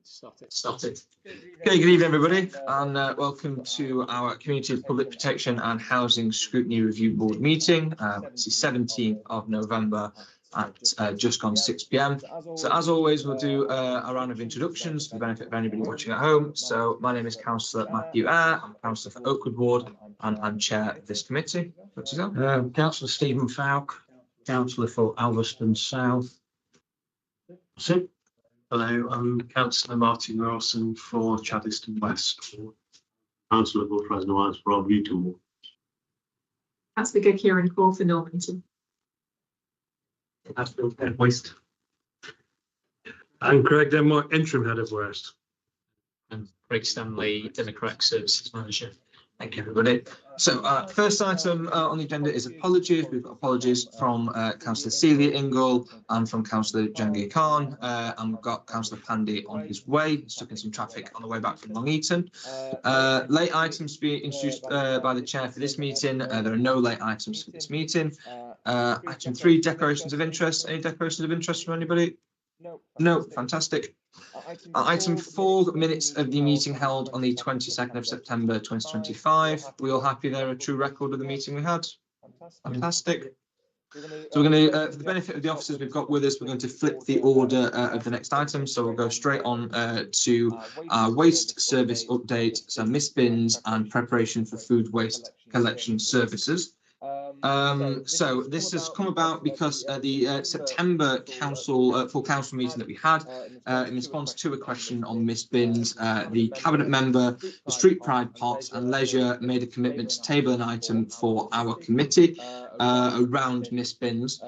Started. Okay, good evening everybody, and welcome to our Community Public Protection and Housing Scrutiny Review Board meeting. It's the 17th of November at just gone 6 p.m. So as always, we'll do a round of introductions for the benefit of anybody watching at home. So my name is Councillor Matthew Eyre. I'm Councillor for Oakwood Ward and I'm Chair of this committee. Councillor Stephen Falk, Councillor for Alveston South. So, hello, I'm Councillor Martin Rawson for Chaddeston West. Councillor for Fresno West for Newton Ward. Councillor Kieran Call for Normanton. Councillor Ed Waste. And Craig Denmark, interim head of West. And Craig Stanley, Democratic Services Manager. Thank you, everybody. So, first item on the agenda is apologies. We've got apologies from Councillor Celia Ingle and from Councillor Jangir Khan. And we've got Councillor Pandy on his way, stuck in some traffic on the way back from Long Eaton. Late items to be introduced by the chair for this meeting. There are no late items for this meeting. Item 3, declarations of interest. Any declarations of interest from anybody? No, fantastic. Item 4, minutes of the meeting held on the 22nd of September 2025. We all happy there, a true record of the meeting we had? Fantastic. So we're going to, for the benefit of the officers we've got with us, we're going to flip the order of the next item. So we'll go straight on to our waste service update, so mist bins and preparation for food waste collection services. So this has come about because the September full council meeting that we had, in response to a question on mist bins, the cabinet member, the Street Pride Pots and Leisure made a commitment to table an item for our committee around mist bins.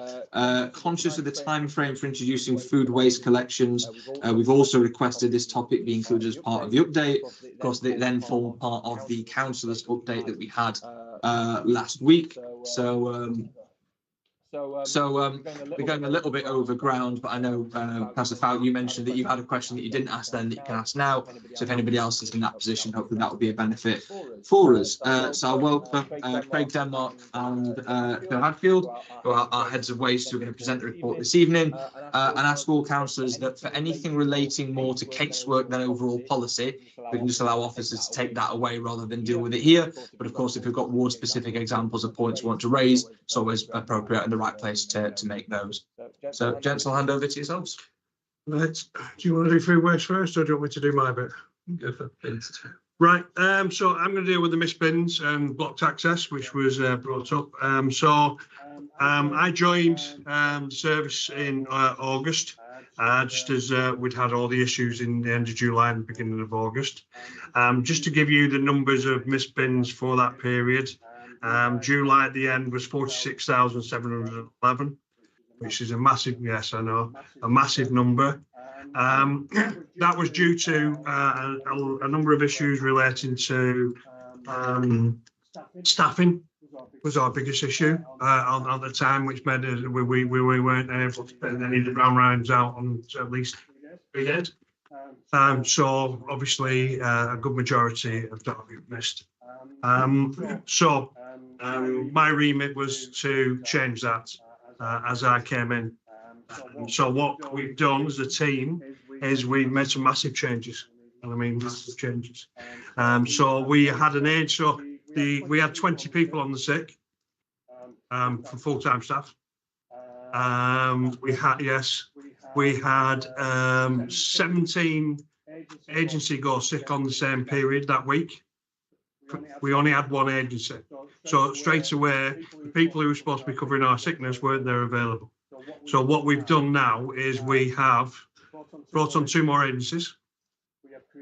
Conscious of the time frame for introducing food waste collections, we've also requested this topic be included as part of the update. Of course, they then form part of the councillors' update that we had last week. We're going a little bit over ground, but I know, Councillor Falk, you mentioned that you had a question that you didn't ask then that you can ask now. So if anybody else is in that position, hopefully that will be a benefit for us. So I welcome Craig Denmark and Phil Hadfield, who are our heads of waste, who are going to present the report this evening, and ask all councillors that for anything relating more to casework than overall policy, we can just allow officers to take that away rather than deal with it here. But of course, if we've got ward specific examples of points we want to raise, it's always appropriate and the right place to make those. So, gents, I'll hand over to yourselves. Right. Do you want to do food waste first, or do you want me to do my bit? Go for bins. Right. So I'm going to deal with the mist bins and blocked access, which was brought up. I joined the service in August, just as we'd had all the issues in the end of July and the beginning of August. Just to give you the numbers of mist bins for that period. July at the end was 46,711, which is a massive, yes, I know, a massive number. That was due to a number of issues relating to staffing was our biggest issue at the time, which meant we weren't able to put any of the brown rounds out on at least 3 days. So obviously a good majority of that we missed. My remit was to change that as I came in. So what we've done as a team is we've made some massive changes, and I mean massive changes. So we had an age, so we had 20 people on the sick for full-time staff. We had 17 agency go sick on the same period that week. We only had one agency, so straight away the people who were supposed to be covering our sickness weren't there available. So what we've done now is we have brought on 2 more agencies.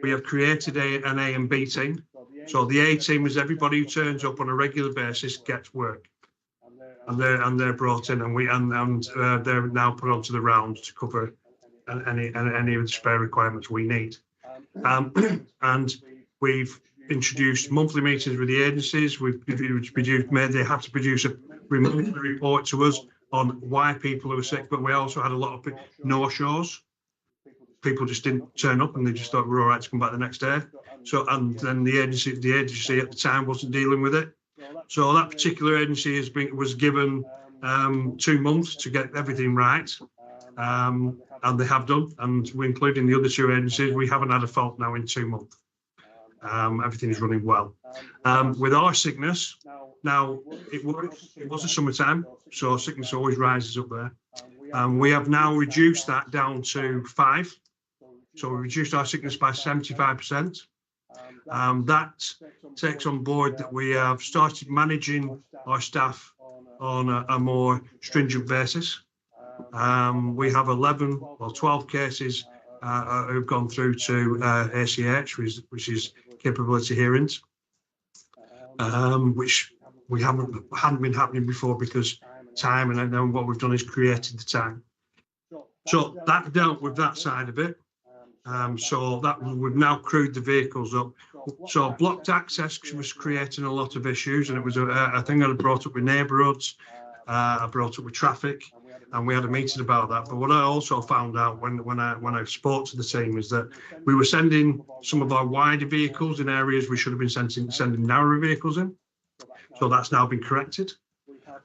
We have created an A and B team. So the A team is everybody who turns up on a regular basis gets work, and they're brought in, and they're now put onto the round to cover any of the spare requirements we need. And we've introduced monthly meetings with the agencies. They have to produce a report to us on why people who are sick, but we also had a lot of no-shows. People just didn't turn up and they just thought we're all right to come back the next day. So, and then the agency at the time wasn't dealing with it. So that particular agency was given 2 months to get everything right. and they have done, and we, including the other two agencies, we haven't had a fault now in 2 months. Everything is running well. With our sickness, now it was the summertime, so sickness always rises up there. We have now reduced that down to 5. So we reduced our sickness by 75%. That takes on board that we have started managing our staff on a more stringent basis. We have 11 or 12 cases who've gone through to ACH, which is capability hearings, which we hadn't been happening before because time, and then what we've done is created the time. So that dealt with that side of it. So that we've now crewed the vehicles up. So blocked access was creating a lot of issues, and it was a thing that I brought up with neighbourhoods. I brought up with traffic, and we had a meeting about that. But what I also found out when I spoke to the team is that we were sending some of our wider vehicles in areas we should have been sending narrower vehicles in. So that's now been corrected.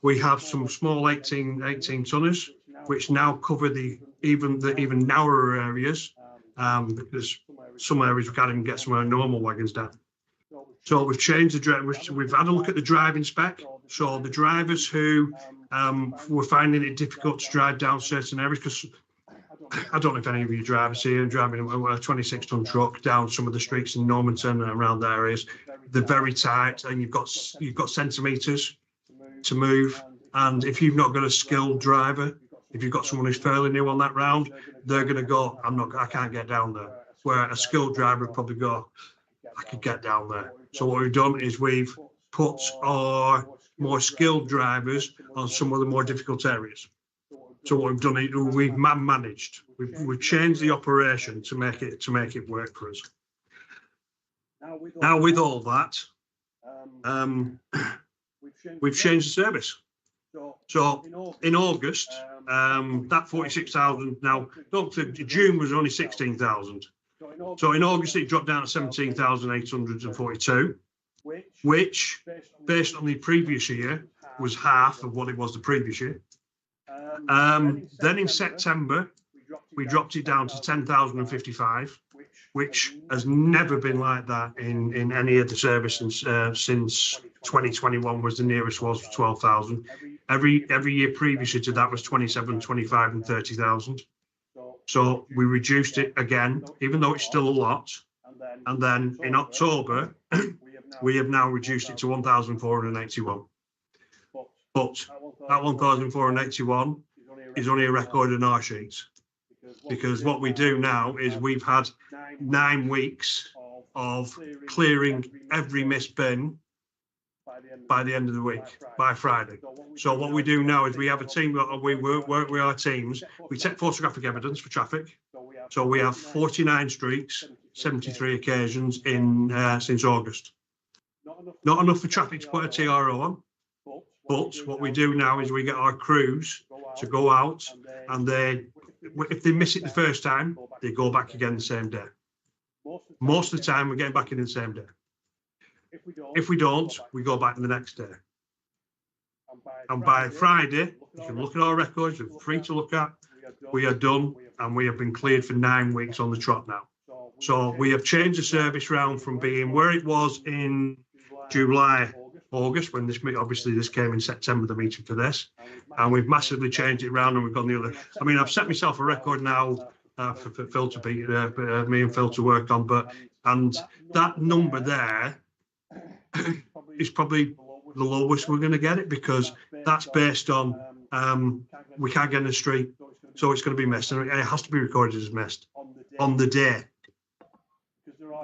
We have some small 18 tonners, which now cover the even narrower areas, because some areas we can't even get some of our normal wagons down. So we've changed we've had a look at the driving spec. So the drivers who were finding it difficult to drive down certain areas, because I don't know if any of you drivers here driving a 26-ton truck down some of the streets in Normanton and around the areas, they're very tight, and you've got centimetres to move. And if you've not got a skilled driver, if you've got someone who's fairly new on that round, they're going to go, I can't get down there. Where a skilled driver would probably go, I could get down there. So what we've done is we've put our more skilled drivers on some of the more difficult areas. So what we've done is we've managed. We've changed the operation to make it work for us. Now with all that, we've changed the service. So in August, that 46,000 now, June was only 16,000. So in August, it dropped down to 17,842, which, based on the previous year, was half of what it was the previous year. Then in September, we dropped it down to 10,055, which has never been like that in any of the services since 2021 was the nearest was 12,000. Every year previous to that was 27, 25 and 30,000. So we reduced it again, even though it's still a lot. And then in October, we have now reduced it to 1,481. But that 1,481 is only a record in our sheets. Because what we do now is we've had 9 weeks of clearing every missed bin by the end of the week, by Friday. So what we do now is we have a team, we work with our teams, we take photographic evidence for traffic. So we have 49 streaks, 73 occasions since August. Not enough for traffic to put a TRO on, but what we do now is we get our crews to go out, and if they miss it the first time, they go back again the same day. Most of the time, we're getting back in the same day. If we don't, we go back the next day. And by Friday, you can look at our records, we're free to look at. We are done, and we have been cleared for 9 weeks on the trot now. So we have changed the service round from being where it was in July, August, when this came in September, the meeting for this, and we've massively changed it around, and we've gone the other. I mean, I've set myself a record now for Phil to beat, me and Phil to work on, and that number there is probably the lowest we're going to get it, because that's based on we can't get in the street, so it's going to be missed, and it has to be recorded as missed on the day.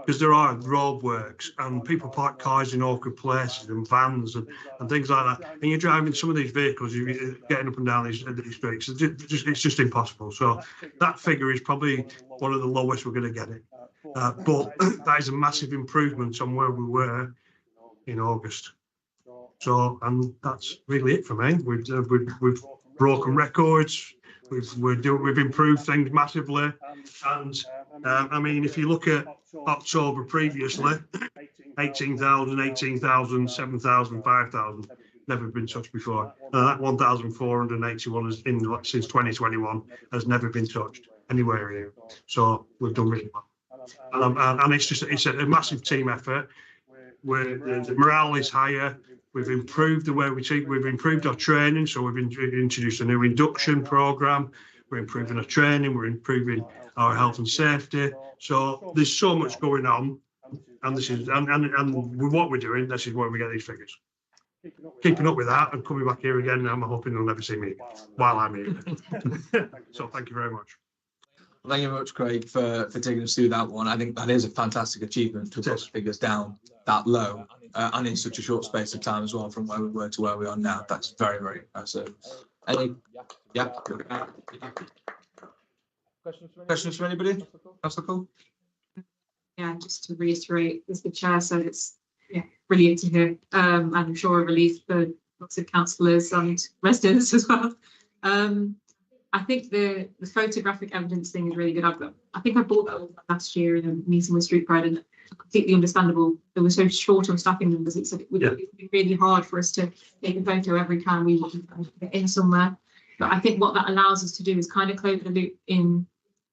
Because there are roadworks and people park cars in awkward places and vans and things like that. And you're driving some of these vehicles, you're getting up and down these streets. It's just impossible. So that figure is probably one of the lowest we're going to get it. But that is a massive improvement on where we were in August. So, and that's really it for me. We've broken records. We've improved things massively. And I mean, if you look at October previously, 18,000, 18,000, 7,000, 5,000. never been touched before. That 1,481 is in since 2021 has never been touched anywhere here. So we've done really well. And it's a massive team effort. Where the morale is higher. We've improved the way we teach. We've improved our training. So we've introduced a new induction program. We're improving our training. We're improving our health and safety. So there's so much going on, and this is and with what we're doing, this is where we get these figures. Keeping up with that and coming back here again, I'm hoping they'll never see me while I'm here. So thank you very much. Thank you very much, Craig, for taking us through that one. I think that is a fantastic achievement to put figures down that low and in such a short space of time as well, from where we were to where we are now. That's very, very impressive. Any, yeah. Questions from anybody? Councillor Cole? Yeah, just to reiterate, as the chair said, it's brilliant to hear. I'm sure a relief for lots of councillors and residents as well. I think the photographic evidence thing is really good. I think I bought that last year in a meeting with Street Pride, and completely understandable. It was so short on staffing numbers. It said it would be really hard for us to take a photo every time we want to get in somewhere. But I think what that allows us to do is kind of close the loop in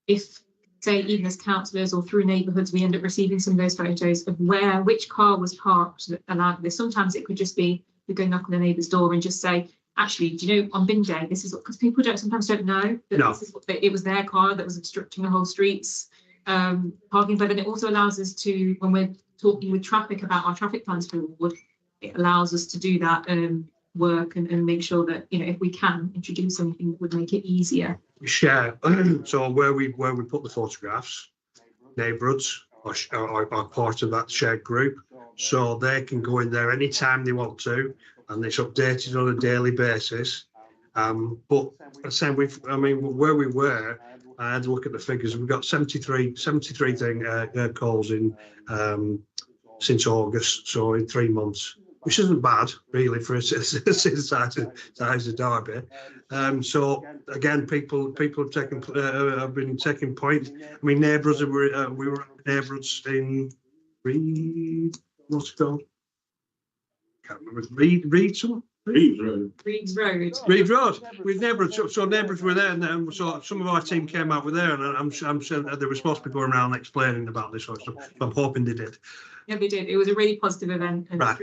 if, say, even as councillors or through neighbourhoods, we end up receiving some of those photos of which car was parked that allowed this. Sometimes it could just be we go knock on the neighbour's door and just say, actually, do you know, on bin day, this is what, because people sometimes don't know that this is what it was their car that was obstructing the whole streets parking. But then it also allows us to, when we're talking with traffic about our traffic plans for the ward, it allows us to do that work and make sure that, you know, if we can introduce something that would make it easier. We share. So where we put the photographs, neighbourhoods are part of that shared group, so they can go in there anytime they want to, and it's updated on a daily basis. But saying where we were, I had to look at the figures. We've got 73 calls in since August, so in 3 months, which isn't bad really for a size of Derby. So again, people have been taking point. I mean, neighbours, we were neighbours in what's it called? Can't remember. Reeds Road. With neighbours, so neighbours were there, and so some of our team came out with there, and I'm sure they were supposed to be going around explaining about this sort of stuff. So I'm hoping they did. Yeah, they did. It was a really positive event, and right.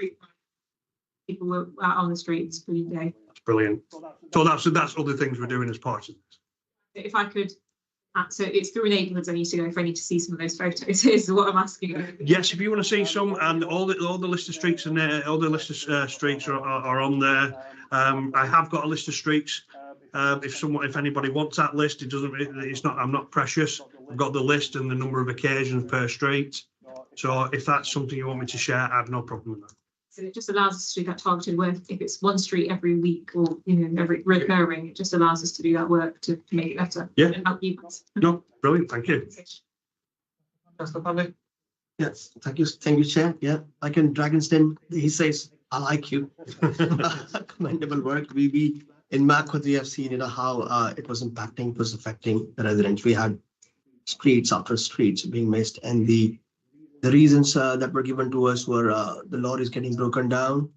People were out on the streets for the day. That's brilliant. So that's other things we're doing as part of this. If I could. So it's through neighbourhoods I need to go if I need to see some of those photos. Is what I'm asking. Yes, if you want to see some, and all the list of streets and all the list of streets are on there. I have got a list of streets. If anybody wants that list, I'm not precious. I've got the list and the number of occasions per street. So if that's something you want me to share, I have no problem with that. So it just allows us to do that targeted work. If it's one street every week or every recurring, it just allows us to do that work to make it better. Yeah. And help you guys. No, brilliant. Thank you. Yes, thank you, Chair. Yeah, like in Dragon's Den, he says, "I like you." Commendable work. We in Macquarie we have seen how it was impacting, it was affecting the residents. We had streets after streets being missed, and the reasons that were given to us were the lorries getting broken down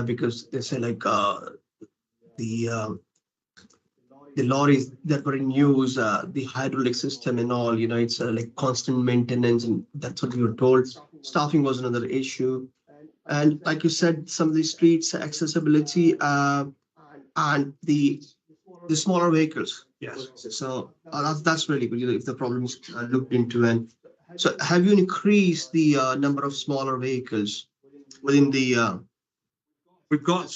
because they say like the lorries that were in use, the hydraulic system and all, it's like constant maintenance, and that's what we were told. Staffing was another issue, and like you said, some of the streets accessibility and the smaller vehicles. Yes. So that's really good. If the problem is looked into. And so have you increased the number of smaller vehicles within the? We've got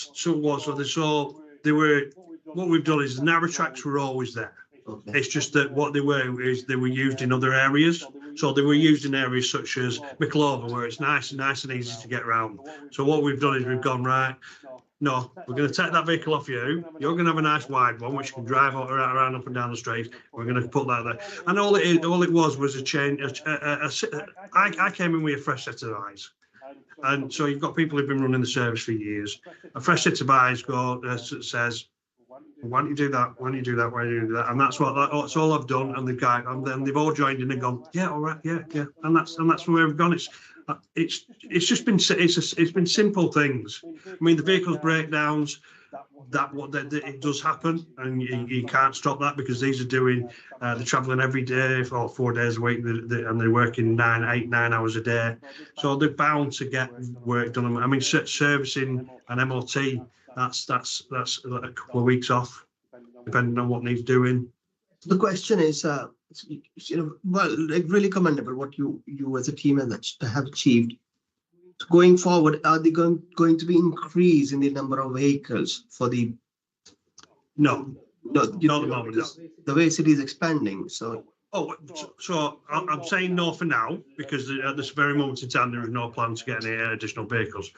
they were. What we've done is the narrow tracks were always there. Okay. It's just that what they were is they were used in other areas. So they were used in areas such as Micklova, where it's nice and easy to get around. So what we've done is we've gone, right, no, we're going to take that vehicle off you. You're going to have a nice wide one, which you can drive around up and down the street. We're going to put that there. And all it was a change. I came in with a fresh set of eyes. And so you've got people who've been running the service for years. A fresh set of eyes says, why don't you do that? Why don't you do that? Why don't you do that? And that's that's all I've done. And and then they've all joined in and gone, yeah, all right, yeah. And that's where we've gone. It's just been it's been simple things. I mean, the vehicles breakdowns, it does happen, and you can't stop that because these are doing they're traveling every day for 4 days a week, and they're working 8, 9 hours a day, so they're bound to get work done. I mean, servicing an MOT, that's a couple of weeks off, depending on what needs doing. The question is, well, like, really commendable what you as a team have achieved. Going forward, are they going to be increase in the number of vehicles for the? No, not at the moment. The way city is expanding, so. So I'm saying no for now, because at this very moment in time, there is no plan to get any additional vehicles.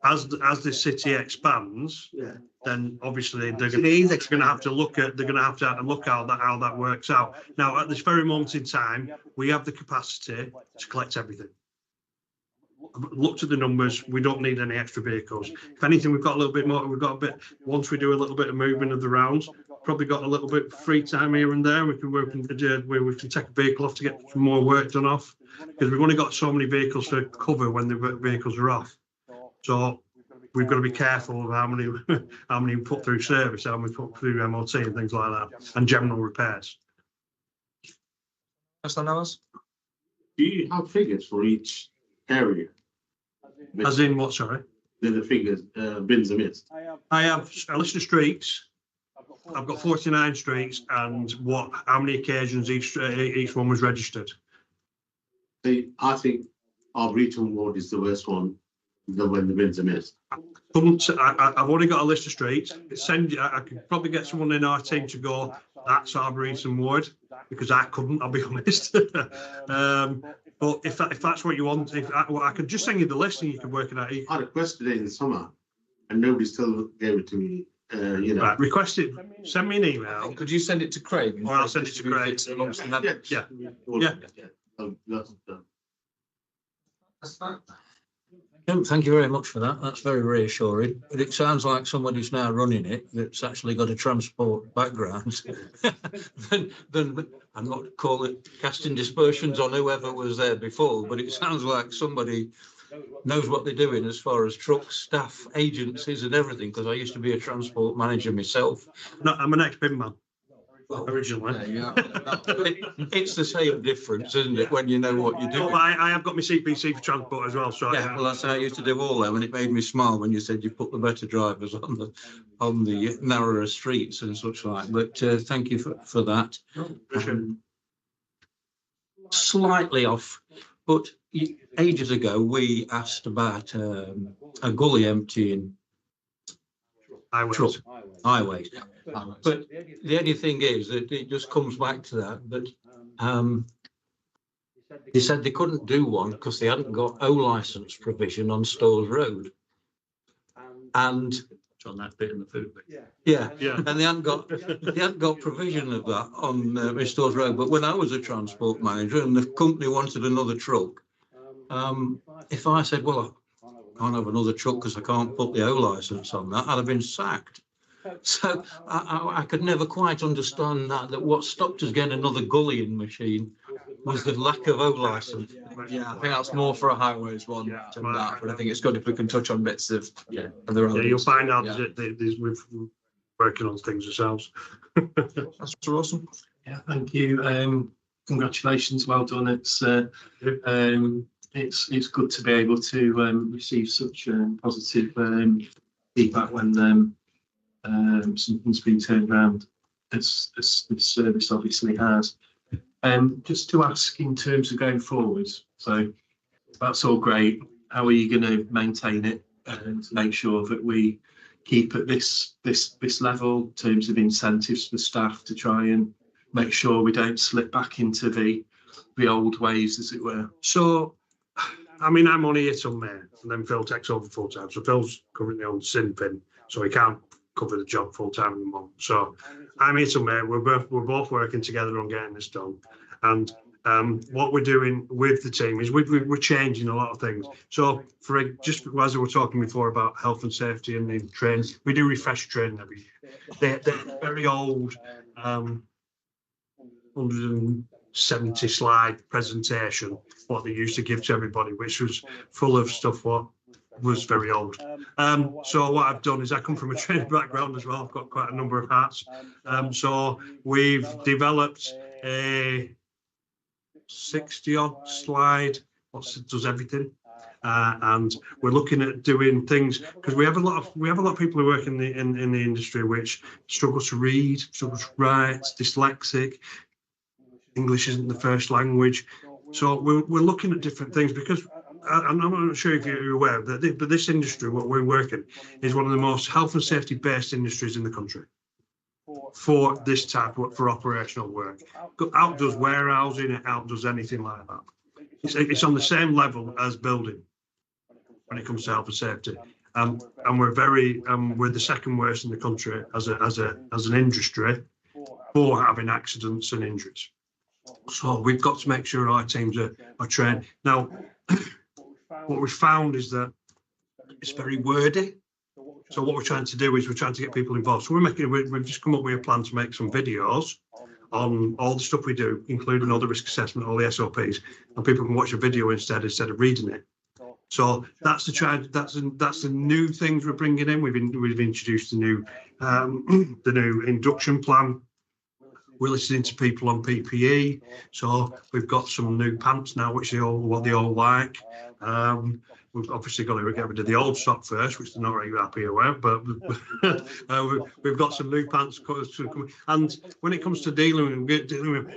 As the city expands, Yeah. then obviously they're going to have to look at how that works out. Now, at this very moment in time, we have the capacity to collect everything. I've looked at the numbers. We don't need any extra vehicles. If anything, we've got a little bit more. We've got a bit. Once we do a little bit of movement of the rounds, probably got a little bit of free time here and there. We can take a vehicle off to get some more work done off, because we've only got so many vehicles to cover when the vehicles are off. So we've got to be careful of how many we put through service, how many put through MOT and things like that, and general repairs. Do you have figures for each area? As in what, sorry? The figures, bins and missed. I have a list of streets. I've got 49 streets, and how many occasions each one was registered. I think our Breton ward is the worst one, when the bins are missed. I've only got a list of streets. I could probably get someone in our team to go, that's Arboretum ward, because I couldn't, I'll be honest. But if that's what you want, I could just send you the list and you can work it out. I requested it in the summer and nobody still gave it to me. Right, request it, send me an email. Could you send it to Craig? Or I'll send it to Craig. Thank you very much for that. That's very reassuring. But it sounds like somebody's now running it that's actually got a transport background. then I'm not calling it casting dispersions on whoever was there before, but it sounds like somebody knows what they're doing as far as trucks, staff, agencies and everything, because I used to be a transport manager myself. No, I'm an ex-bin man. Originally. It's the same difference, isn't it, when you know what you're doing? I have got my CPC for transport as well. So yeah, well, that's how I used to do all that, and it made me smile when you said you put the better drivers on the narrower streets and such like. But thank you for that. Slightly off, but ages ago we asked about a gully emptying highways. But the only thing is that it just comes back to that they said they couldn't do one because they hadn't got O licence provision on Stores Road, and on that bit in the food bit. Yeah, and they hadn't got provision of that on Stores Road. But when I was a transport manager and the company wanted another truck, if I said, well, I can't have another truck because I can't put the O licence on that, I'd have been sacked. So I could never quite understand that what stopped us getting another gullying machine was the lack of O licence. Yeah, I think that's more for a highways one than that, but I think it's good if we can touch on bits of other elements. You'll find out that we're working on things ourselves. That's awesome. Yeah, thank you. Congratulations, well done. It's good to be able to receive such positive feedback when something's been turned around, as this service obviously has. Just to ask in terms of going forward, so that's all great. How are you going to maintain it and to make sure that we keep at this level in terms of incentives for staff to try and make sure we don't slip back into the old ways, as it were? So, I mean, I'm only here till May, and then Phil takes over full time. So Phil's currently on Sinpin, so he can't cover the job full time at the moment. So I'm here till May. We're both working together on getting this done. And What we're doing with the team is we're changing a lot of things. So just as we were talking before about health and safety and the trains, we do refresh training every year. They're very old, 170 slide presentation, what they used to give to everybody, which was full of stuff what was very old. So what I've done is I come from a training background as well. I've got quite a number of hats. So we've developed a 60-odd slide, does everything. And we're looking at doing things because we have a lot of people who work in the industry which struggle to read, struggle to write, dyslexic. English isn't the first language, so we're looking at different things because I'm not sure if you're aware that but this industry, what we're working, is one of the most health and safety based industries in the country for this type of for operational work. Outdoes warehousing, it outdoes anything like that. It's on the same level as building when it comes to health and safety, and we're the second worst in the country as an industry for having accidents and injuries. So we've got to make sure our teams are trained. Now, what we found is that it's very wordy. So what we're trying to do is we're trying to get people involved. So we've just come up with a plan to make some videos on all the stuff we do, including all the risk assessment, all the SOPs, and people can watch a video instead of reading it. So that's the new things we're bringing in. We've introduced the new induction plan. We're listening to people on PPE. So we've got some new pants now, which they all like. We've obviously got to get rid of the old stock first, which they're not really happy about, but we've got some new pants. And when it comes to dealing with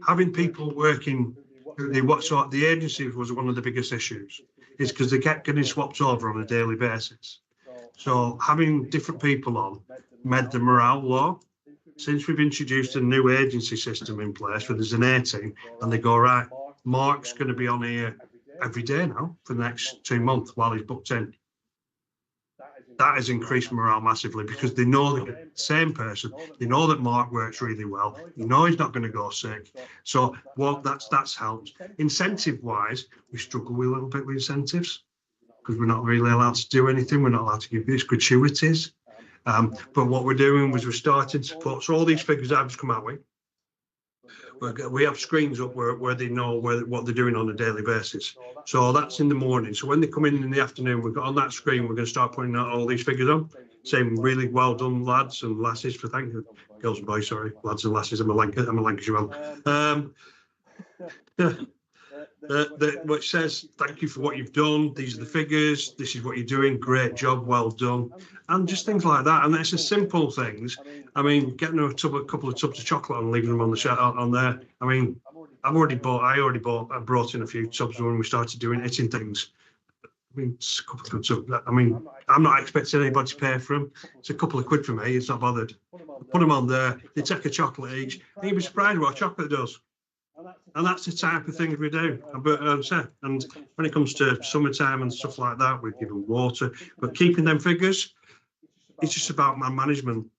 having people working, the agency was one of the biggest issues, is because they kept getting swapped over on a daily basis. So having different people on made the morale low. Since we've introduced a new agency system in place where there's an A team and they go, right, Mark's going to be on here every day now for the next 2 months while he's booked in. That has increased morale massively because they know the same person. They know that Mark works really well. They know he's not going to go sick. So that's helped. Incentive wise, we struggle with a little bit with incentives because we're not really allowed to do anything. We're not allowed to give these gratuities. But what we're doing was we're starting to put, so all these figures I've just come out with, we have screens up where they know what they're doing on a daily basis. So that's in the morning. So when they come in the afternoon, we've got on that screen, we're going to start putting out all these figures on, saying really well done, lads and lasses, for thank you. Girls and boys, sorry, lads and lasses, I'm a Lancashire man. Which says thank you for what you've done, these are the figures, this is what you're doing, great job, well done, and just things like that. And it's the simple things. I mean, getting a couple of tubs of chocolate and leaving them on the shelf on there. I mean, I brought in a few tubs when we started doing hitting things. I mean, it's a couple of good tubs. I mean, I'm not expecting anybody to pay for them. It's a couple of quid for me, it's not bothered. Put them on there, they take a chocolate each, and you'll be surprised what chocolate does. And that's the type of things we do. And when it comes to summertime and stuff like that, we give them water. But keeping them figures, it's just about man management.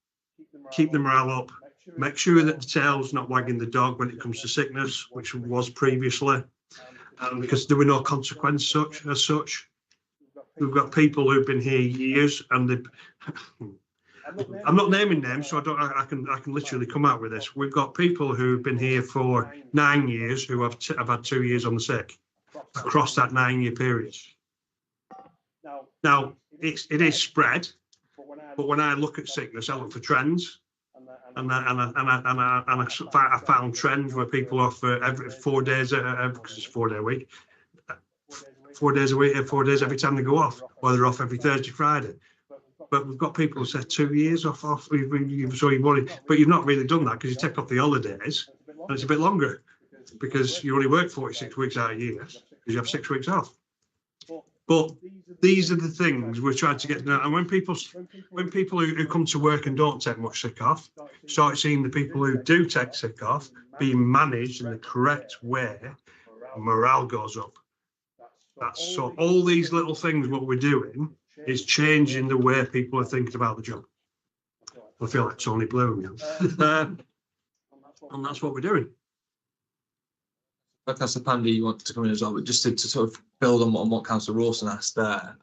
Keep the morale up. Make sure that the tail's not wagging the dog when it comes to sickness, which was previously, because there were no consequence as such. We've got people who've been here years, and I'm not naming names, so I can literally come out with this. We've got people who've been here for 9 years who have had 2 years on the sick across that 9-year period. Now it is spread, but when I look at sickness, I look for trends, and I found trends where people are for every 4 days, because it's a 4-day week, 4 days a week, 4 days every time they go off, or they're off every Thursday, Friday. But we've got people who said 2 years off. So you've only, but you've not really done that because you take off the holidays, and it's a bit longer because you only work 46 weeks out of a year because you have 6 weeks off. But these are the things we're trying to get to know. And when people who come to work and don't take much sick off start seeing the people who do take sick off being managed in the correct way, morale goes up. So all these little things, what we're doing is changing the way people are thinking about the job. I feel like Tony Bloom, and that's what we're doing. Councillor Pandy, you want to come in as well, but just to sort of build on what Councillor Rawson asked there.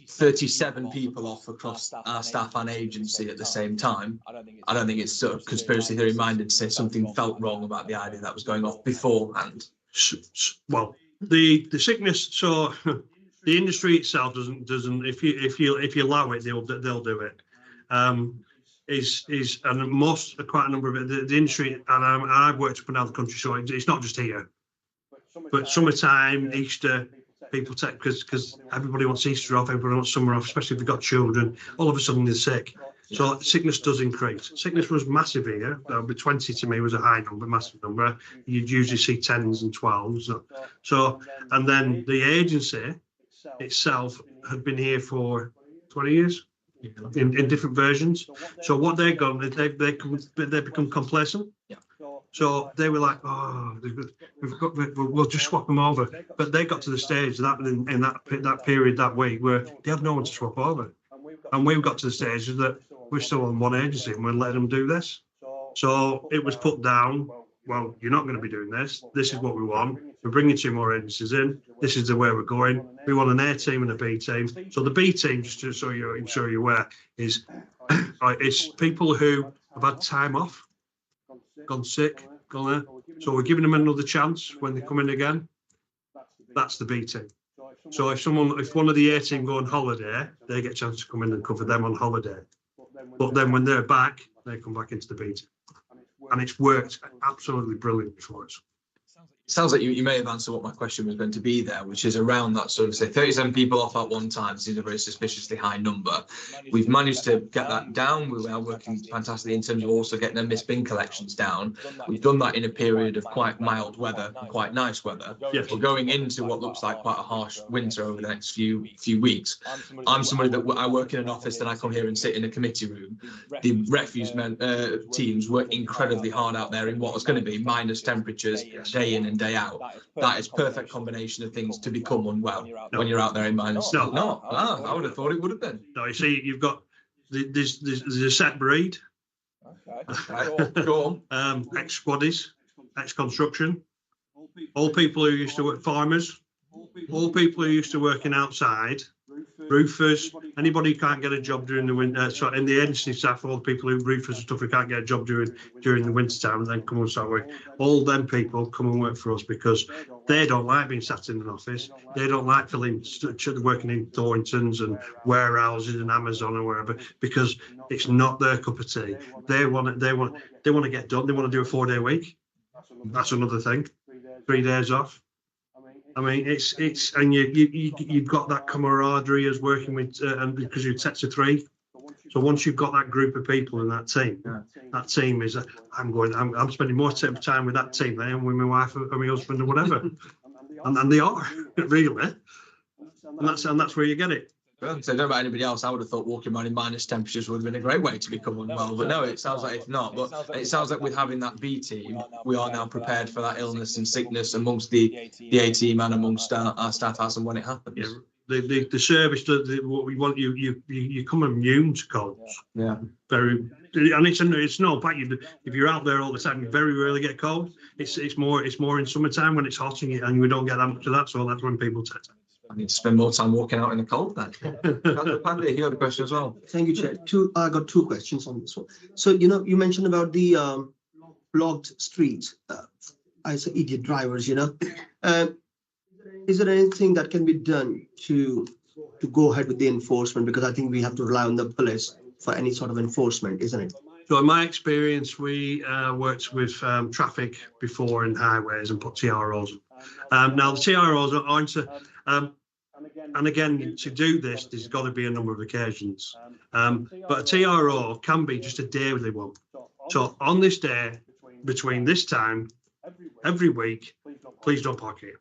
37 people off across our staff and agency at the same time. I don't think it's sort of conspiracy theory minded to say something felt wrong about the idea that was going off beforehand. Well, the sickness, so the industry itself doesn't if you allow it, they'll do it. Is and quite a number of it, the industry, and I've worked up and down the country, so it's not just here, but summertime, Easter, people take, because everybody wants Easter off, everybody wants summer off, especially if they've got children. All of a sudden they're sick, so sickness does increase. Sickness was massive here, but 20 to me was a high number, massive number. You'd usually see 10s and 12s. So, and then the agency itself had been here for 20 years. In different versions. So what they've done is they've become complacent. Yeah. So they were like, oh, we'll just swap them over. But they got to the stage that in that period that week where they had no one to swap over, and we've got to the stage that we're still on one agency and we're letting them do this. So it was put down. Well, you're not going to be doing this. This is what we want. We're bringing 2 more agencies in. This is the way we're going. We want an A team and a B team. So the B team, just so you're aware, is it's people who have had time off, gone sick, gone there. So we're giving them another chance when they come in again. That's the B team. So if one of the A team go on holiday, they get a chance to come in and cover them on holiday. But then when they're back, they come back into the B team. And it's worked absolutely brilliantly for us. Sounds like you may have answered what my question was going to be there, which is around that sort of, say, 37 people off at one time seems a very suspiciously high number. We've managed to get that down. We are working fantastically in terms of also getting the missed bin collections down. We've done that in a period of quite mild weather and quite nice weather. Yes. We're going into what looks like quite a harsh winter over the next few weeks. I'm somebody that I work in an office, then I come here and sit in a committee room. The refuse teams work incredibly hard out there in what was going to be minus temperatures day in and day out. That is perfect combination of things to become unwell when you're out there in minus. No, I would have thought it would have been. No, you see, you've got there's a set breed. Go on. Ex-squaddies, ex-construction, all people who used to work, farmers, all people who used to working outside, roofers, anybody who can't get a job during the winter. So in the agency staff, all the people who roofers and stuff who can't get a job during the winter time and then come and start work. All them people come and work for us because they don't like being sat in an office. They don't like working in Thornton's and warehouses and Amazon or wherever, because it's not their cup of tea. They want to get done. They want to do a 4-day week. That's another thing. 3 days off. I mean, it's and you've got that camaraderie as working with, and because you're sets of 3. So once you've got that group of people in that team is I'm spending more time with that team than I am with my wife or my husband or whatever, and they are really, and that's where you get it. So I don't know about anybody else. I would have thought walking around in minus temperatures would have been a great way to become unwell, but no, it sounds like if not. But it sounds like with having that B team, we are now prepared for that illness and sickness amongst the A team and amongst our staff as and when it happens. Yeah, the service, what we want, you come immune to colds. Yeah, and it's no fact. If you're out there all the time, you very rarely get cold. It's more in summertime when it's hot and we don't get that much of that. So that's when people take it. I need to spend more time walking out in the cold then. Pandy, you had a question as well. Thank you, Chair. I got 2 questions on this one. So, you mentioned about the blocked streets. I say idiot drivers, Is there anything that can be done to go ahead with the enforcement? Because I think we have to rely on the police for any sort of enforcement, isn't it? So in my experience, we worked with traffic before in highways and put TROs. Now the TROs aren't. And again, to do this, there's got to be a number of occasions. But a TRO can be just a daily one. So on this day, between this time, every week, please don't park here.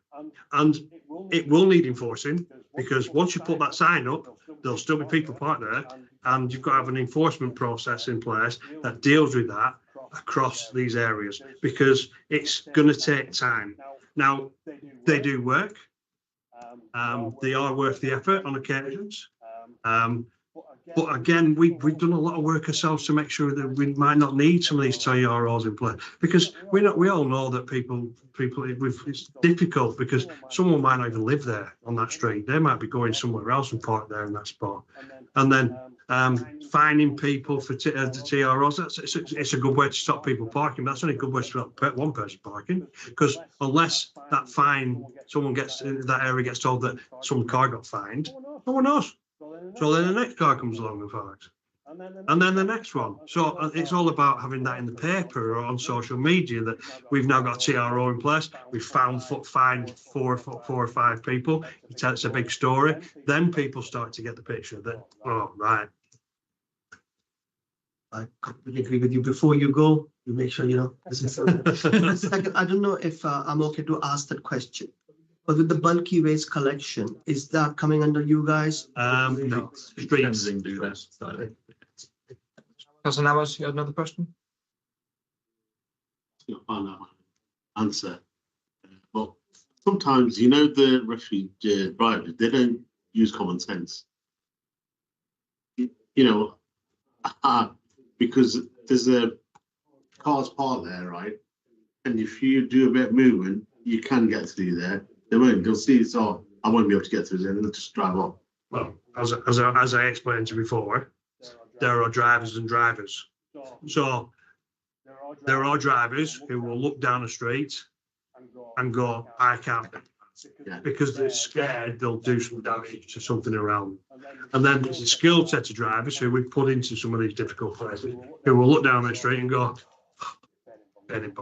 And it will need enforcing, because once you put that sign up, there'll still be people parked there, and you've got to have an enforcement process in place that deals with that across these areas, because it's going to take time. Now, they do work. They are worth the effort on occasions. But again, we've done a lot of work ourselves to make sure that we might not need some of these TROs in place, because we all know that people it's difficult because someone might not even live there on that street. They might be going somewhere else and park there in that spot. And then finding people for the TROs, it's a good way to stop people parking. That's only a good way to stop one person parking, because unless that fine, someone gets that area gets told that some car got fined, no one knows. So then the next car comes along and finds, and then the next one. So it's all about having that in the paper or on social media that we've now got a TRO in place. We've fined four or five people. It's a big story. Then people start to get the picture that, oh, right. I completely agree with you. Before you go, you make sure you know. Second, I don't know if I'm okay to ask that question, but with the bulky waste collection, is that coming under you guys? No, streets. Do that. Councillor Nawaz, you had another question? You'll find out my answer. But sometimes, you know, the refugee drivers, they don't use common sense. You know, because there's a cars parked there, right? And if you do a bit of movement, you can get through there. They won't. They'll see it's all. I won't be able to get through there. They'll just drive off. Well, as I explained to you before, there are drivers and drivers. So there are drivers who will look down the street and go, I can't, Yeah. because they're scared they'll do some damage to something around. And then there's a skilled set of drivers who we put into some of these difficult places who will look down the street and go, and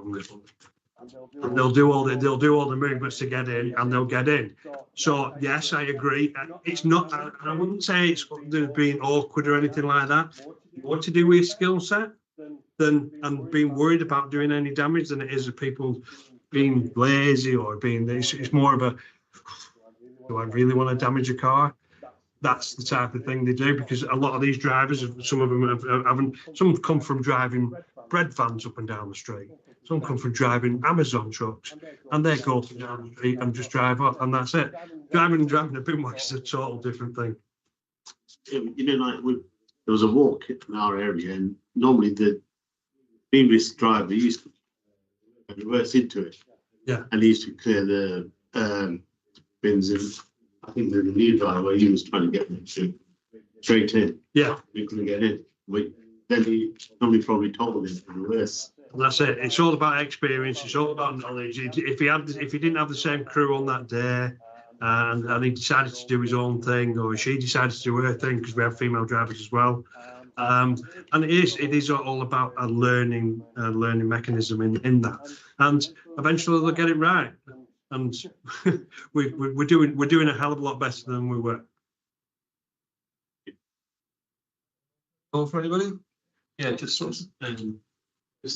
they'll do all the movements to get in, and they'll get in. So yes, I agree. It's not. I wouldn't say it's being awkward or anything like that. What to do with your skill set, then and being worried about doing any damage than it is of people being lazy or being. It's more of a. Do I really want to damage a car? That's the type of thing they do, because a lot of these drivers, some of them haven't. Some come from driving bread vans up and down the street. Some come from driving Amazon trucks, and they go up and down the street and just drive up, and that's it. Driving a bin wagon is a total different thing. You know, like there was a walk in our area, and normally the previous driver used to reverse into it. Yeah. And he used to clear the bins, and I think the new driver, he was trying to get them to straight in. Yeah. We couldn't get in. Then he normally probably told him to reverse. That's it. It's all about experience. It's all about knowledge. If he didn't have the same crew on that day, and he decided to do his own thing, or she decided to do her thing, because we have female drivers as well. And it is all about a learning mechanism in that, and eventually they'll get it right. And we're doing a hell of a lot better than we were. Call for anybody? Yeah, just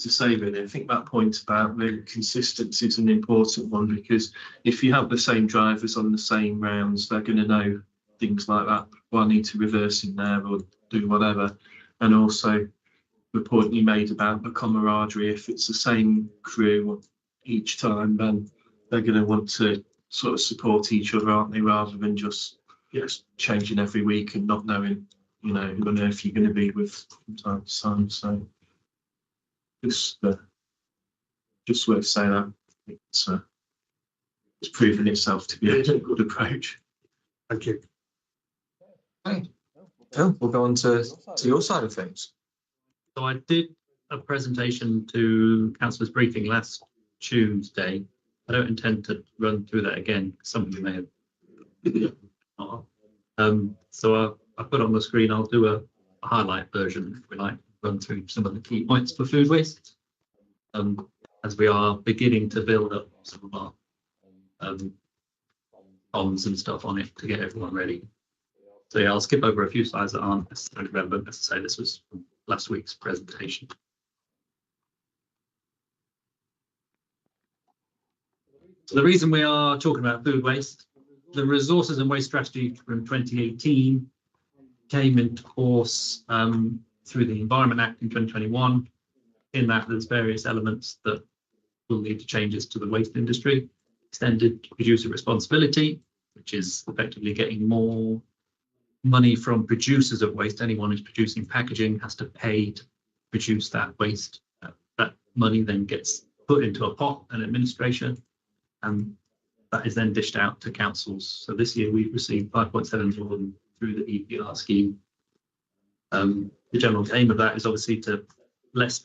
to say really, I think that point about the consistency is an important one, because if you have the same drivers on the same rounds, they're going to know things like that. Well, I need to reverse in there or do whatever. And also the point you made about the camaraderie, if it's the same crew each time, then they're going to want to sort of support each other, aren't they, rather than just changing every week and not knowing, you know, who on earth you're going to be with from time to time. So just worth saying that. It's proven itself to be a good approach. Thank you. Okay. Phil, we'll go on to your side of things. So I did a presentation to councillors briefing last Tuesday. I don't intend to run through that again. Some of you may have. So I put on the screen, I'll do a highlight version, if we like, run through some of the key points for food waste. As we are beginning to build up some of our ponds and stuff on it to get everyone ready. So yeah, I'll skip over a few slides that aren't necessarily relevant. As I say, this was from last week's presentation. So the reason we are talking about food waste, the resources and waste strategy from 2018 came into force through the Environment Act in 2021. In that, there's various elements that will lead to changes to the waste industry. Extended producer responsibility, which is effectively getting more money from producers of waste. Anyone who's producing packaging has to pay to produce that waste. That money then gets put into a pot and administration, and that is then dished out to councils. So this year we've received 5.7 million through the EPR scheme. The general aim of that is obviously to less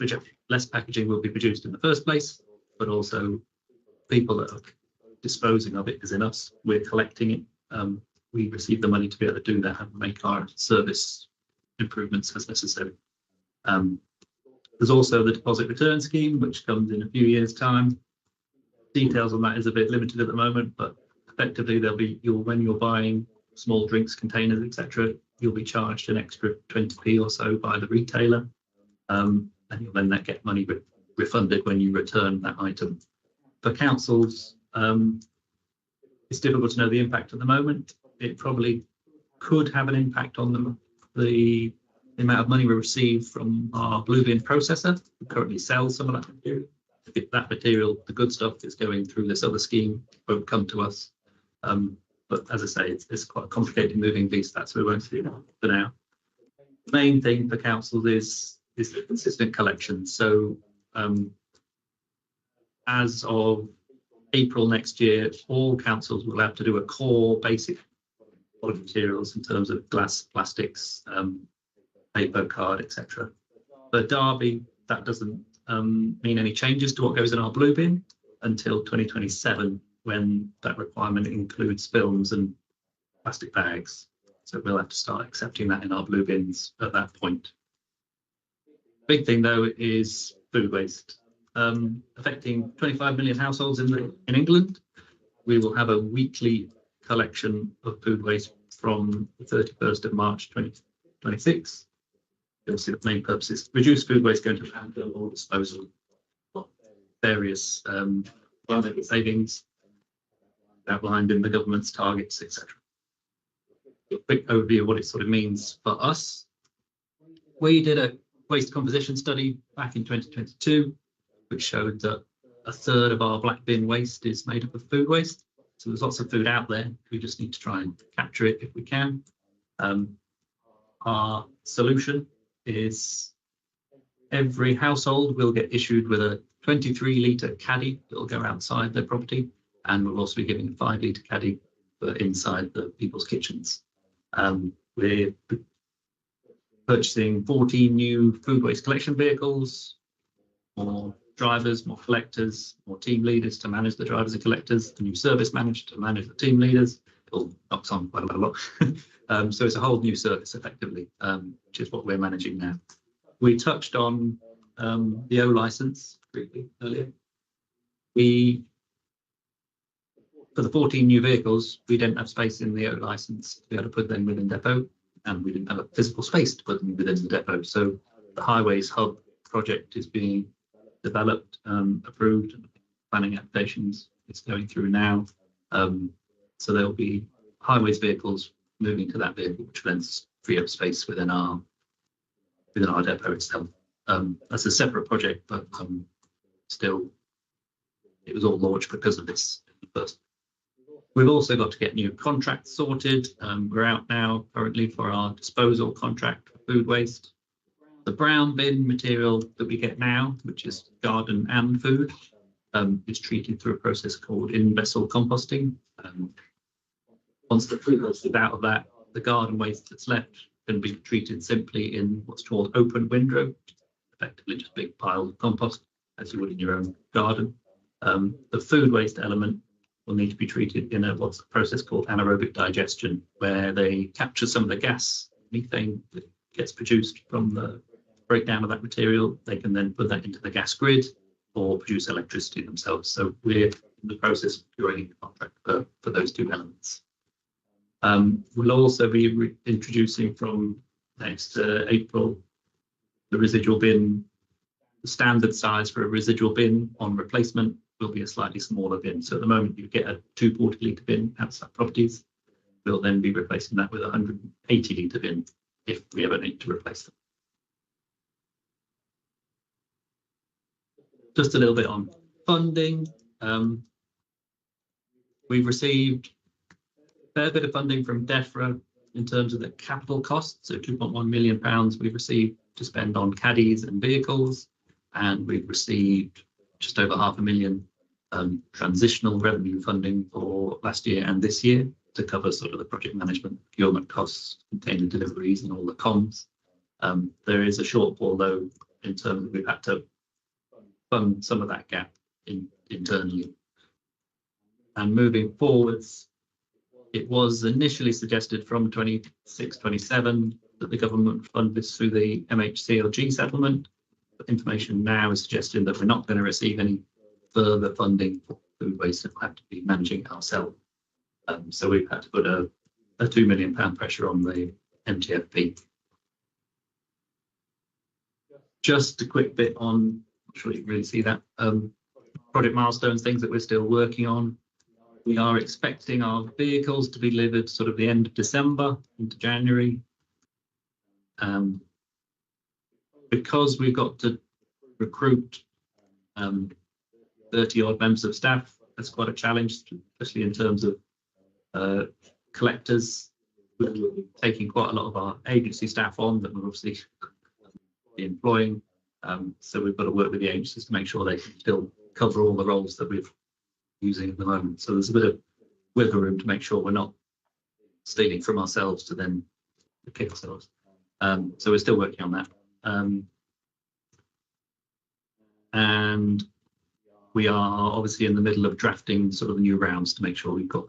packaging will be produced in the first place, but also people that are disposing of it, as in us, we're collecting it. We receive the money to be able to do that and make our service improvements as necessary. There's also the deposit return scheme, which comes in a few years' time. Details on that is a bit limited at the moment, but effectively there'll be when you're buying small drinks containers, etc., you'll be charged an extra 20p or so by the retailer, and you'll then get money refunded when you return that item. For councils, it's difficult to know the impact at the moment. It probably could have an impact on them. The amount of money we receive from our blue bin processor, who currently sells some of that material. If that material, the good stuff, is going through this other scheme, won't come to us. But as I say, it's quite a complicated moving beast. That's what we won't see for now. The main thing for councils is the consistent collection. So as of April next year, all councils will have to do a core basic materials in terms of glass, plastics, paper, card, etc. For Derby, that doesn't mean any changes to what goes in our blue bin until 2027, when that requirement includes films and plastic bags. So we'll have to start accepting that in our blue bins at that point. Big thing though is food waste, affecting 25 million households in England. We will have a weekly collection of food waste from the 31st of March 2026. You'll see the main purpose is reduce food waste going to landfill or disposal. Various savings outlined in the government's targets, etc. A quick overview of what it sort of means for us. We did a waste composition study back in 2022, which showed that a third of our black bin waste is made up of food waste. So there's lots of food out there. We just need to try and capture it if we can. Our solution is every household will get issued with a 23-litre caddy that will go outside their property, and we'll also be giving a 5-litre caddy for inside the people's kitchens. We're purchasing 14 new food waste collection vehicles, more drivers, more collectors, more team leaders to manage the drivers and collectors, the new service manager to manage the team leaders. It all knocks on quite a lot. So it's a whole new service effectively, which is what we're managing now. We touched on the O license briefly earlier. For the 14 new vehicles, we didn't have space in the O license to be able to put them within depot, and we didn't have a physical space to put them within the depot. So the Highways Hub project is being developed, approved, planning applications it's going through now. So there will be highways vehicles moving to that vehicle, which will then free up space within our depot itself. That's a separate project, but still, it was all launched because of this first. We've also got to get new contracts sorted. We're out now currently for our disposal contract for food waste. The brown bin material that we get now, which is garden and food, is treated through a process called in-vessel composting. Once the food waste is out of that, the garden waste that's left can be treated simply in what's called open windrow, effectively just big piles of compost, as you would in your own garden. The food waste element will need to be treated in what's a process called anaerobic digestion, where they capture some of the gas, methane that gets produced from the breakdown of that material. They can then put that into the gas grid or produce electricity themselves. So we're in the process of doing a contract for those two elements. We'll also be introducing from next April the residual bin. The standard size for a residual bin on replacement will be a slightly smaller bin. So at the moment you get a 240-litre bin outside properties. We'll then be replacing that with a 180-litre bin if we ever need to replace them. Just a little bit on funding. We've received a fair bit of funding from DEFRA in terms of the capital costs. So £2.1 million we've received to spend on caddies and vehicles, and we've received just over £500,000 transitional revenue funding for last year and this year to cover sort of the project management, procurement costs, container deliveries, and all the comms. There is a shortfall though in terms of we've had to fund some of that gap internally. And moving forwards, it was initially suggested from 26-27 that the government fund this through the MHCLG settlement. But information now is suggesting that we're not going to receive any further funding for food waste and we'll have to be managing it ourselves. So we've had to put a £2 million pressure on the MTFP. Just a quick bit on, I'm sure you can really see that, project milestones, things that we're still working on. We are expecting our vehicles to be delivered sort of the end of December into January. Because we've got to recruit 30 odd members of staff, that's quite a challenge, especially in terms of collectors. We're taking quite a lot of our agency staff on that we're obviously employing. So we've got to work with the agencies to make sure they can still cover all the roles that we're using at the moment. So there's a bit of wiggle room to make sure we're not stealing from ourselves to then kick ourselves. So we're still working on that. And we are obviously in the middle of drafting sort of the new rounds to make sure we've got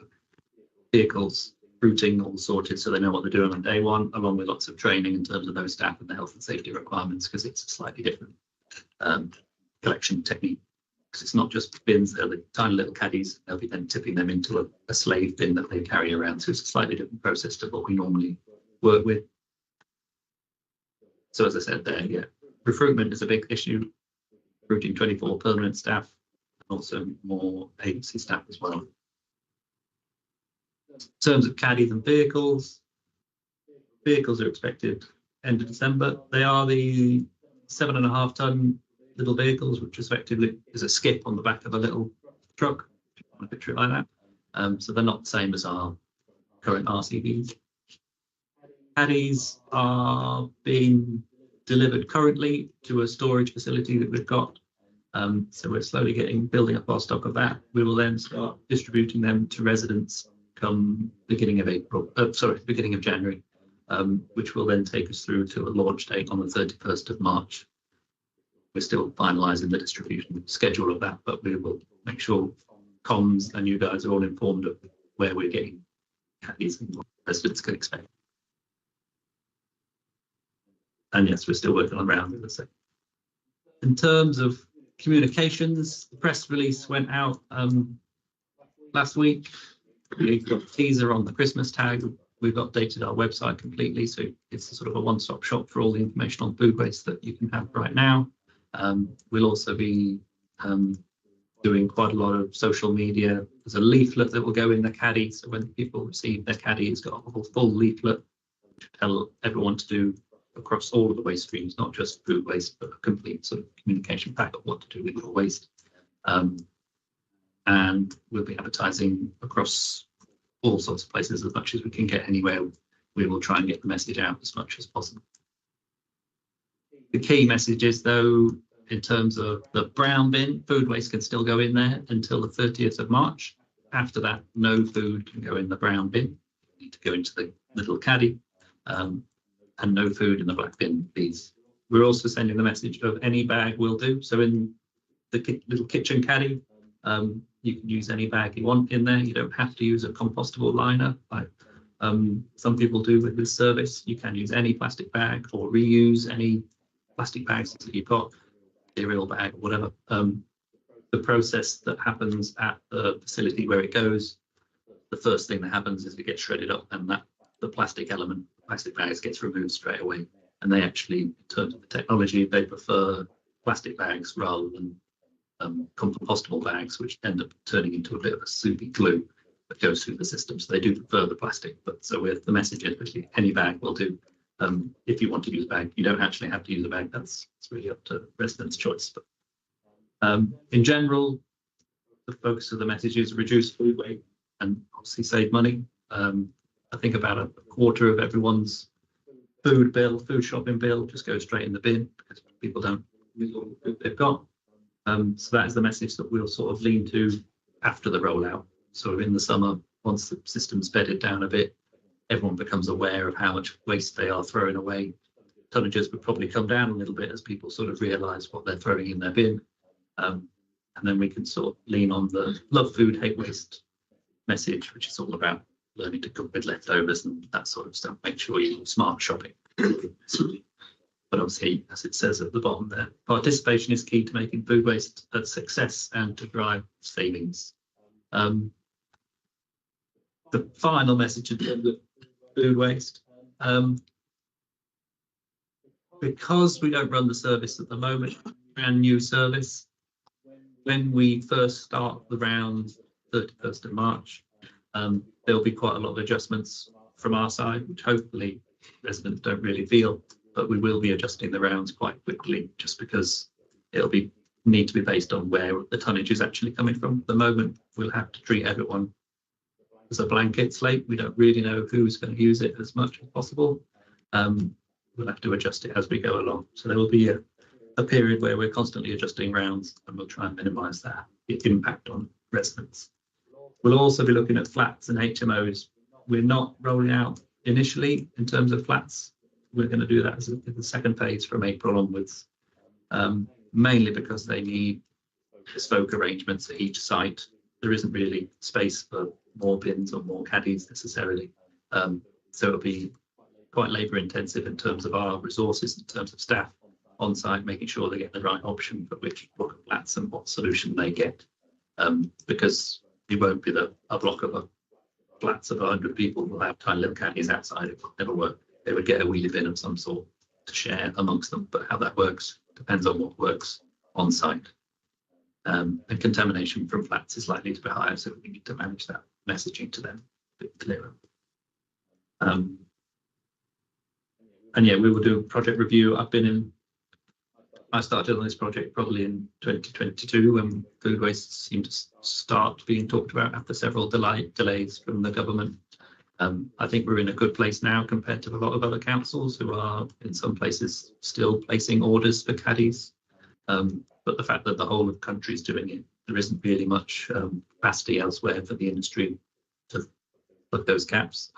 vehicles, routing all sorted so they know what they're doing on day one, along with lots of training in terms of those staff and the health and safety requirements, because it's a slightly different collection technique. Because it's not just bins, they're the tiny little caddies, they'll be then tipping them into a slave bin that they carry around. So it's a slightly different process to what we normally work with. So as I said there, yeah, recruitment is a big issue, recruiting 24 permanent staff, and also more agency staff as well. In terms of caddies and vehicles, vehicles are expected end of December. They are the 7.5 ton little vehicles, which effectively is a skip on the back of a little truck. If you want to picture it like that. So they're not the same as our current RCVs. Caddies are being delivered currently to a storage facility that we've got. So we're slowly building up our stock of that. We will then start distributing them to residents come beginning of beginning of January, which will then take us through to a launch date on the 31st of March. We're still finalising the distribution schedule of that, but we will make sure comms and you guys are all informed of where we're getting caddies and what residents can expect. And yes, we're still working on rounds, as I say. In terms of communications, the press release went out last week. We've got a teaser on the Christmas tag. We've updated our website completely, so it's a sort of a one-stop shop for all the information on food waste that you can have right now. We'll also be doing quite a lot of social media. There's a leaflet that will go in the caddy, so when people receive their caddy, it's got a full leaflet to tell everyone to do across all of the waste streams, not just food waste, but a complete sort of communication pack of what to do with your waste. And we'll be advertising across all sorts of places as much as we can get anywhere. We will try and get the message out as much as possible. The key message is, though, in terms of the brown bin, food waste can still go in there until the 30th of March. After that, no food can go in the brown bin. You need to go into the little caddy. And no food in the black bin, please. We're also sending the message of any bag will do. So in the little kitchen caddy, you can use any bag you want in there. You don't have to use a compostable liner like some people do with this service. You can use any plastic bag or reuse any plastic bags that you've got, cereal bag or whatever. The process that happens at the facility where it goes, the first thing that happens is it gets shredded up, and that the plastic element, plastic bags, gets removed straight away. And they actually, in terms of the technology, they prefer plastic bags rather than compostable bags, which end up turning into a bit of a soupy glue that goes through the system. So they do prefer the plastic, but so with the message is any bag will do. If you want to use a bag, you don't actually have to use a bag. It's really up to residents' choice. But in general, the focus of the message is reduce food waste and obviously save money. I think about a quarter of everyone's food shopping bill just goes straight in the bin because people don't use all the food they've got. So that is the message that we'll sort of lean to after the rollout. So in the summer, once the system's bedded down a bit, everyone becomes aware of how much waste they are throwing away. Tonnages would probably come down a little bit as people sort of realise what they're throwing in their bin. And then we can sort of lean on the love food, hate waste message, which is all about learning to cook with leftovers and that sort of stuff. Make sure you do smart shopping. But obviously, as it says at the bottom there, participation is key to making food waste a success and to drive savings. The final message in terms of food waste, because we don't run the service at the moment, brand new service, when we first start the round 31st of March, there'll be quite a lot of adjustments from our side, which hopefully residents don't really feel, but we will be adjusting the rounds quite quickly just because it'll need to be based on where the tonnage is actually coming from. At the moment, we'll have to treat everyone as a blanket slate. We don't really know who's going to use it as much as possible. We'll have to adjust it as we go along. So there will be a period where we're constantly adjusting rounds and we'll try and minimise that impact on residents. We'll also be looking at flats and HMOs. We're not rolling out initially in terms of flats. We're going to do that as the second phase from April onwards, mainly because they need bespoke arrangements at each site. There isn't really space for more bins or more caddies necessarily. So it'll be quite labour intensive in terms of our resources, in terms of staff on site, making sure they get the right option for which block of flats and what solution they get. Because it won't be a block of flats of 100 people will have tiny little caddies outside. It will never work. They would get a wheelie bin of some sort to share amongst them, but how that works depends on what works on site. And contamination from flats is likely to be higher, so we need to manage that messaging to them a bit clearer. And yeah, we will do a project review. I started on this project probably in 2022 when food waste seemed to start being talked about after several delays from the government. I think we're in a good place now compared to a lot of other councils who are in some places still placing orders for caddies. But the fact that the whole of the country is doing it, there isn't really much capacity elsewhere for the industry to put those gaps.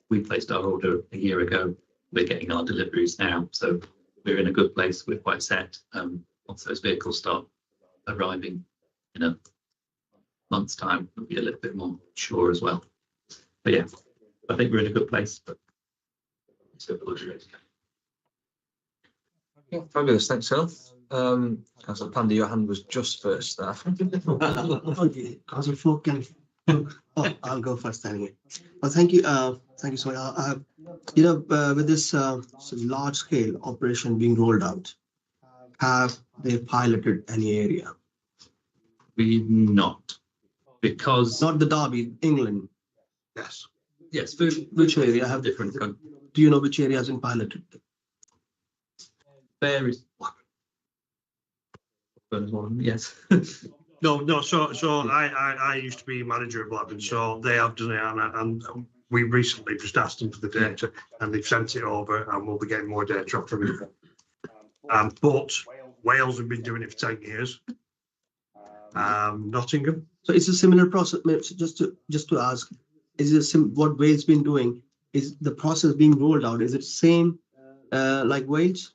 We placed our order a year ago. We're getting our deliveries now. So we're in a good place. We're quite set. Once those vehicles start arriving in a month's time, we'll be a little bit more sure as well. But yeah, I think we're in a good place. But Fabulous, thanks, Phil. Councillor Pandy, your hand was just first there. Okay, Councillor Folk and I'll go first anyway. Well, thank you so much. With this large scale operation being rolled out, have they piloted any area? we not, because Not the Derby, England. yes, food Which area have different Do you know which area has been piloted? varies. Yes. No. So I used to be manager of Blackburn, so they have done it, and we recently just asked them for the data, and they've sent it over, and we'll be getting more data off from it. But Wales have been doing it for 10 years. Nottingham. So it's a similar process. Just to ask, is it what Wales been doing? Is the process being rolled out? Is it same like Wales?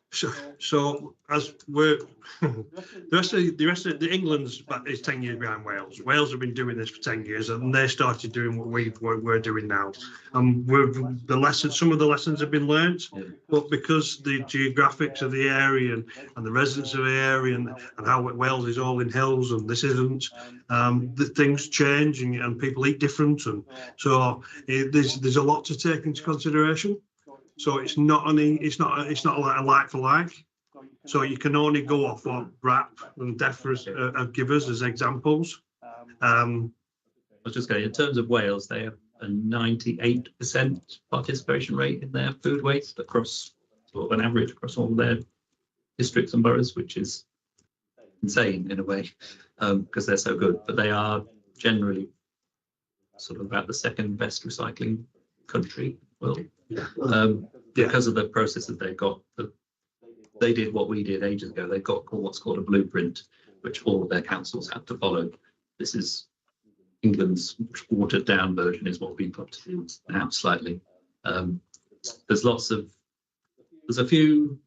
So as we're the rest of England's is 10 years behind Wales. Wales have been doing this for 10 years, and they started doing what we're doing now. And some of the lessons have been learnt, but because the geographics of the area and the residents of the area and how Wales is all in hills and this isn't, the things change and people eat different, and so there's a lot to take into consideration. So it's not like a like for like. So you can only go off what RAP and DEFRA give us as examples. I was just going, in terms of Wales, they have a 98% participation rate in their food waste across sort of an average across all their districts and boroughs, which is insane in a way, because they're so good. But they are generally sort of about the second best recycling country will, because of the process that they've got. They did what we did ages ago. They've got what's called a blueprint, which all of their councils have to follow. This is England's watered down version, is what we put now slightly. There's a few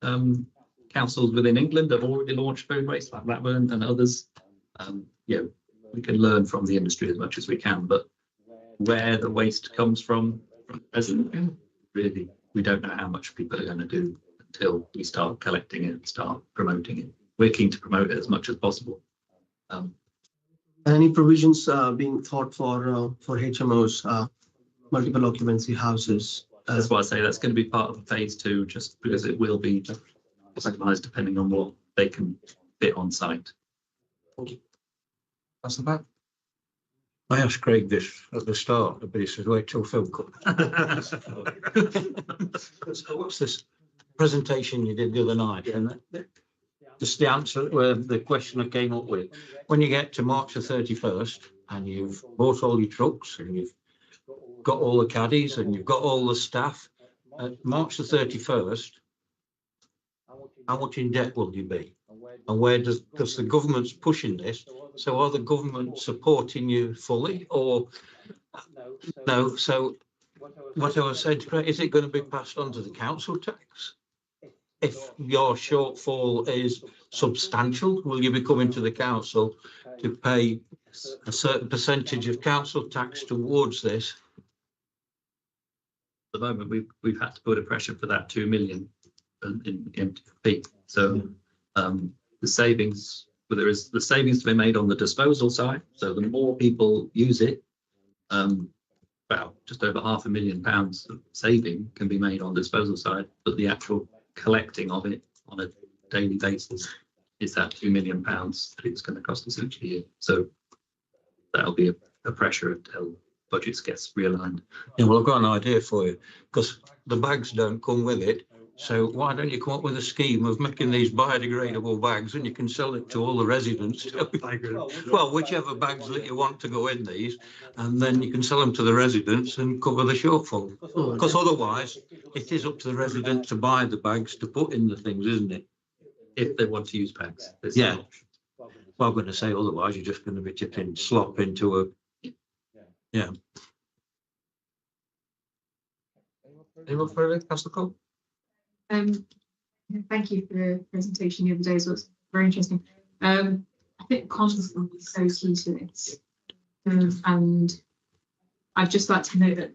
councils within England have already launched food waste, like Blackburn and others. Yeah, we can learn from the industry as much as we can, but where the waste comes from really, we don't know how much people are going to do until we start collecting it and start promoting it. We're keen to promote it as much as possible. Any provisions being thought for HMOs, multiple occupancy houses? That's why I say that's going to be part of phase 2, just because it will be customized depending on what they can fit on site. That's the back. I asked Craig this at the start, but he said, wait till Phil comes. So what's this presentation you did the other night? And just the answer, the question I came up with, when you get to March the 31st and you've bought all your trucks and you've got all the caddies and you've got all the staff, at March the 31st, how much in debt will you be? And where does the government's pushing this? So are the government supporting you fully, or no? So what I was saying to Craig, is it going to be passed on to the council tax? If your shortfall is substantial, will you be coming to the council to pay a certain percentage of council tax towards this? At the moment, we've had to put a pressure for that 2 million in MTP. So the savings, well, there is the savings to be made on the disposal side. So the more people use it, about just over £500,000 of saving can be made on the disposal side, but the actual collecting of it on a daily basis is that £2 million that it's going to cost us each year. So that'll be a pressure until budgets gets realigned. Yeah, well, I've got an idea for you, because the bags don't come with it. So why don't you come up with a scheme of making these biodegradable bags, and you can sell it to all the residents? Well, whichever bags that you want to go in these, and then you can sell them to the residents and cover the shortfall. Because otherwise, it is up to the residents to buy the bags to put in the things, isn't it? If they want to use bags. Yeah. Well, I'm going to say otherwise, you're just going to be tipping slop into a. Yeah. Anyone further? Councillor Cole? Thank you for the presentation the other day. So it's very interesting. I think comms will be so key to this, and I'd just like to know that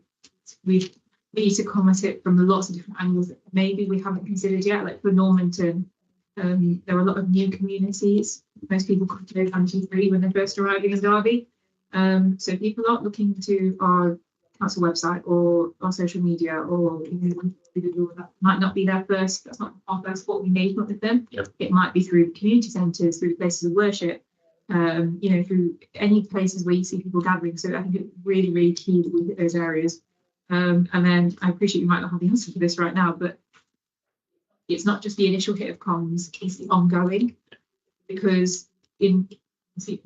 we need to come at it from lots of different angles that maybe we haven't considered yet. Like for Normanton, there are a lot of new communities. Most people come to know Country 3 when they're first arriving in Derby. So people aren't looking to our council website or our social media, or that might not be their first. That's not our first port of engagement with them. Yep. It might be through community centres, through places of worship, through any places where you see people gathering. So I think it's really, really key that we hit those areas. And then I appreciate you might not have the answer for this right now, but it's not just the initial hit of comms, it's the ongoing, because in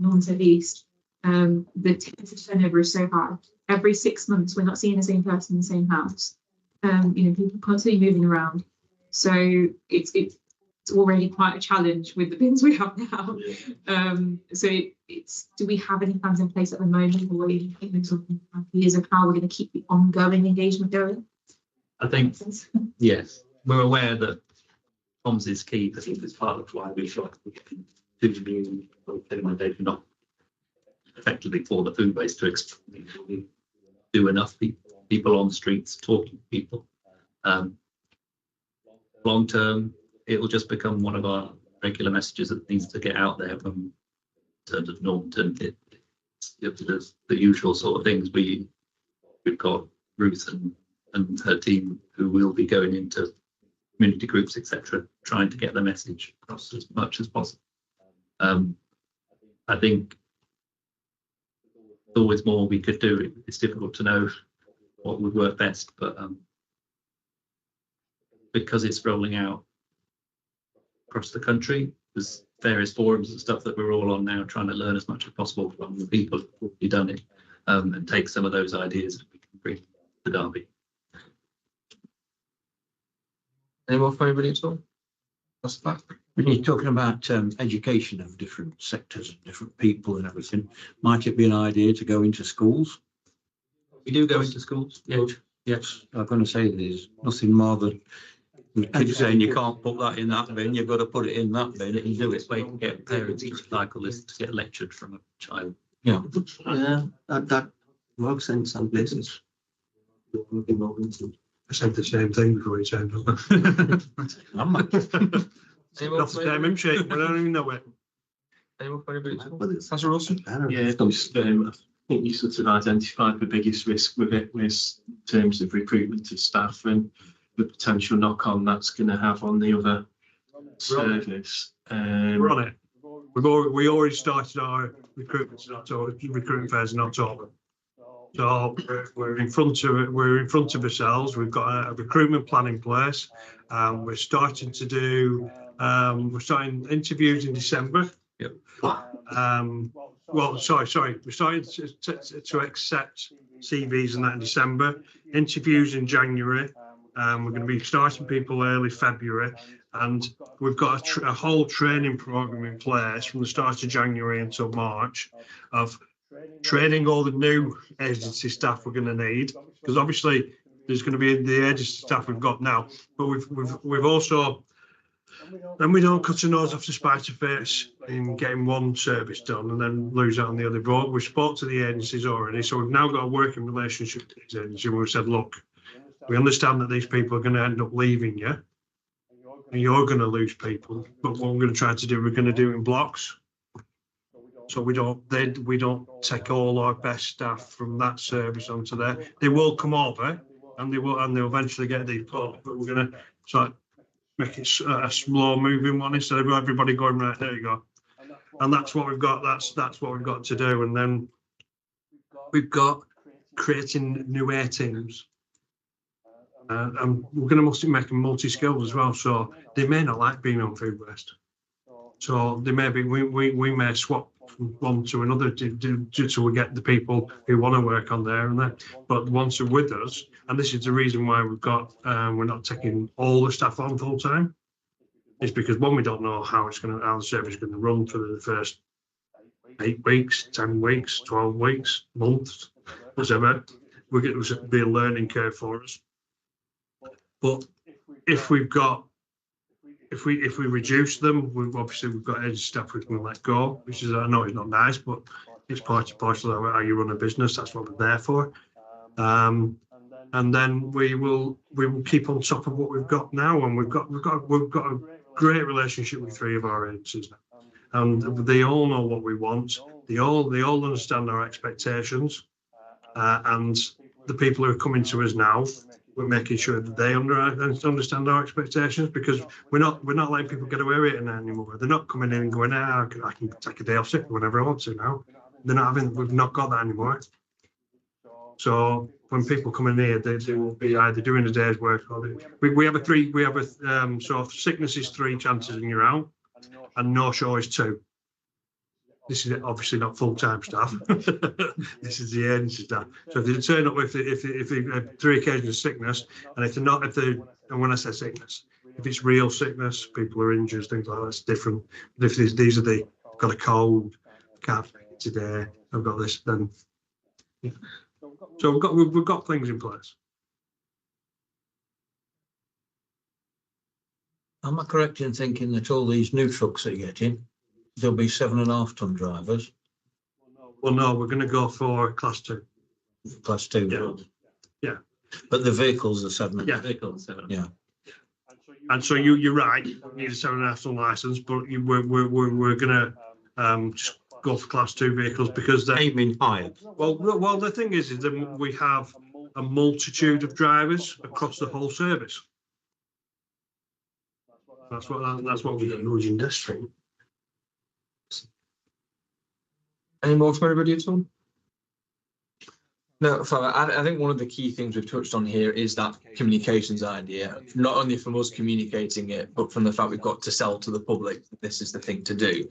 Normanton East, the turnover is so high. Every 6 months, we're not seeing the same person in the same house. People constantly moving around. So it's already quite a challenge with the bins we have now. Do we have any plans in place at the moment, or ideas of how we're going to keep the ongoing engagement going? I think, yes, we're aware that comms is key. I think it's part of why we've got to implementation, not effectively for the food waste, to do enough people on the streets talking to people. Long term, it will just become one of our regular messages that needs to get out there from in terms of Normanton. The usual sort of things. We've got Ruth and her team who will be going into community groups, etc., trying to get the message across as much as possible. I think there's always more we could do. It's difficult to know what would work best, but because it's rolling out across the country, there's various forums and stuff that we're all on now, trying to learn as much as possible from the people who've already done it, and take some of those ideas that we can bring to Derby. Any more for anybody at all? That's that. When you're talking about education of different sectors and different people and everything, might it be an idea to go into schools? We do go into schools. Yeah. Yes, I'm going to say there's nothing more than the kids saying you can't put that in that bin, you've got to put it in that bin. And do it where you can get parents to cyclists to get lectured from a child. Yeah. Yeah, that works in some places. I said the same thing before you said it. I'm not- Any more Got for the damn anybody? him shaking, we don't even know it. Any more for anybody at all? Well, it's- Councillor Wilson? Yeah, just, I think you sort of identified the biggest risk with it was in terms of recruitment of staff and the potential knock-on that's going to have on the other service. We're on it. We already started our recruitment in October, recruitment fairs in October. So we're in front of it. We're in front of ourselves. We've got a recruitment plan in place. We're starting to do. We're starting interviews in December. Yep. Well, sorry. We're starting to accept CVs and that in December. Interviews in January. We're going to be starting people early February, and we've got a whole training program in place from the start of January until March of training all the new agency staff we're going to need, because obviously there's going to be the agency staff we've got now, but we've also, then we don't cut a nose off to spite a face in getting one service done and then lose out on the other. But we spoke to the agencies already, so we've now got a working relationship with these agencies, and we've said, look, we understand that these people are going to end up leaving you, and you're going to lose people, but what we're going to try to do, we're going to do it in blocks. So we don't take all our best staff from that service onto there. They will come over and they'll eventually get these put, but we're going to sort of make it a slow moving one instead of everybody going right, there you go. And that's what we've got. That's what we've got to do. And then we've got creating new air teams. And we're going to make them multi-skilled as well. So they may not like being on food waste. So they may be, we may swap from one to another so we get the people who want to work on there and there. But once they're with us, and this is the reason why we're not taking all the staff on full time, is because one, we don't know how the service is going to run for the first 8 weeks, 10 weeks, 12 weeks, months, whatever. It'll be a learning curve for us. But if we reduce them, we've got agency staff we can let go, which is, I know it's not nice, but it's part of how you run a business. That's what we're there for. And then we will keep on top of what we've got now, and we've got a great relationship with 3 of our agencies now, and they all know what we want. They all understand our expectations, and the people who are coming to us now, we're making sure that they understand our expectations, because we're not letting people get away with it anymore. They're not coming in and going, I can take a day off sick whenever I want to now. We've not got that anymore. So when people come in here, they will be either doing a day's work or so if sickness is 3 chances and you're out, and no show is 2. This is obviously not full-time staff. This is the agency staff. So if they turn up if they have 3 occasions of sickness, and and when I say sickness, if it's real sickness, people are injured, things like that, it's different. But if these are I've got a cold, can't make it today, I've got this, then yeah. So we've got things in place. Am I correct in thinking that all these new trucks that you're getting, there'll be 7.5 ton drivers? Well, no, we're going to go for class 2. Class 2. Yeah. Yeah. But the vehicles are 7. Yeah. Vehicles, 7. Yeah. And so you're right, you need a 7.5 ton license, but we're going to just go for class 2 vehicles because they're Aiming higher. well. The thing is that we have a multitude of drivers across the whole service. That's what we do. Huge industry. Any more from anybody at all? No, so I think one of the key things we've touched on here is that communications idea, not only from us communicating it, but from the fact we've got to sell to the public, this is the thing to do.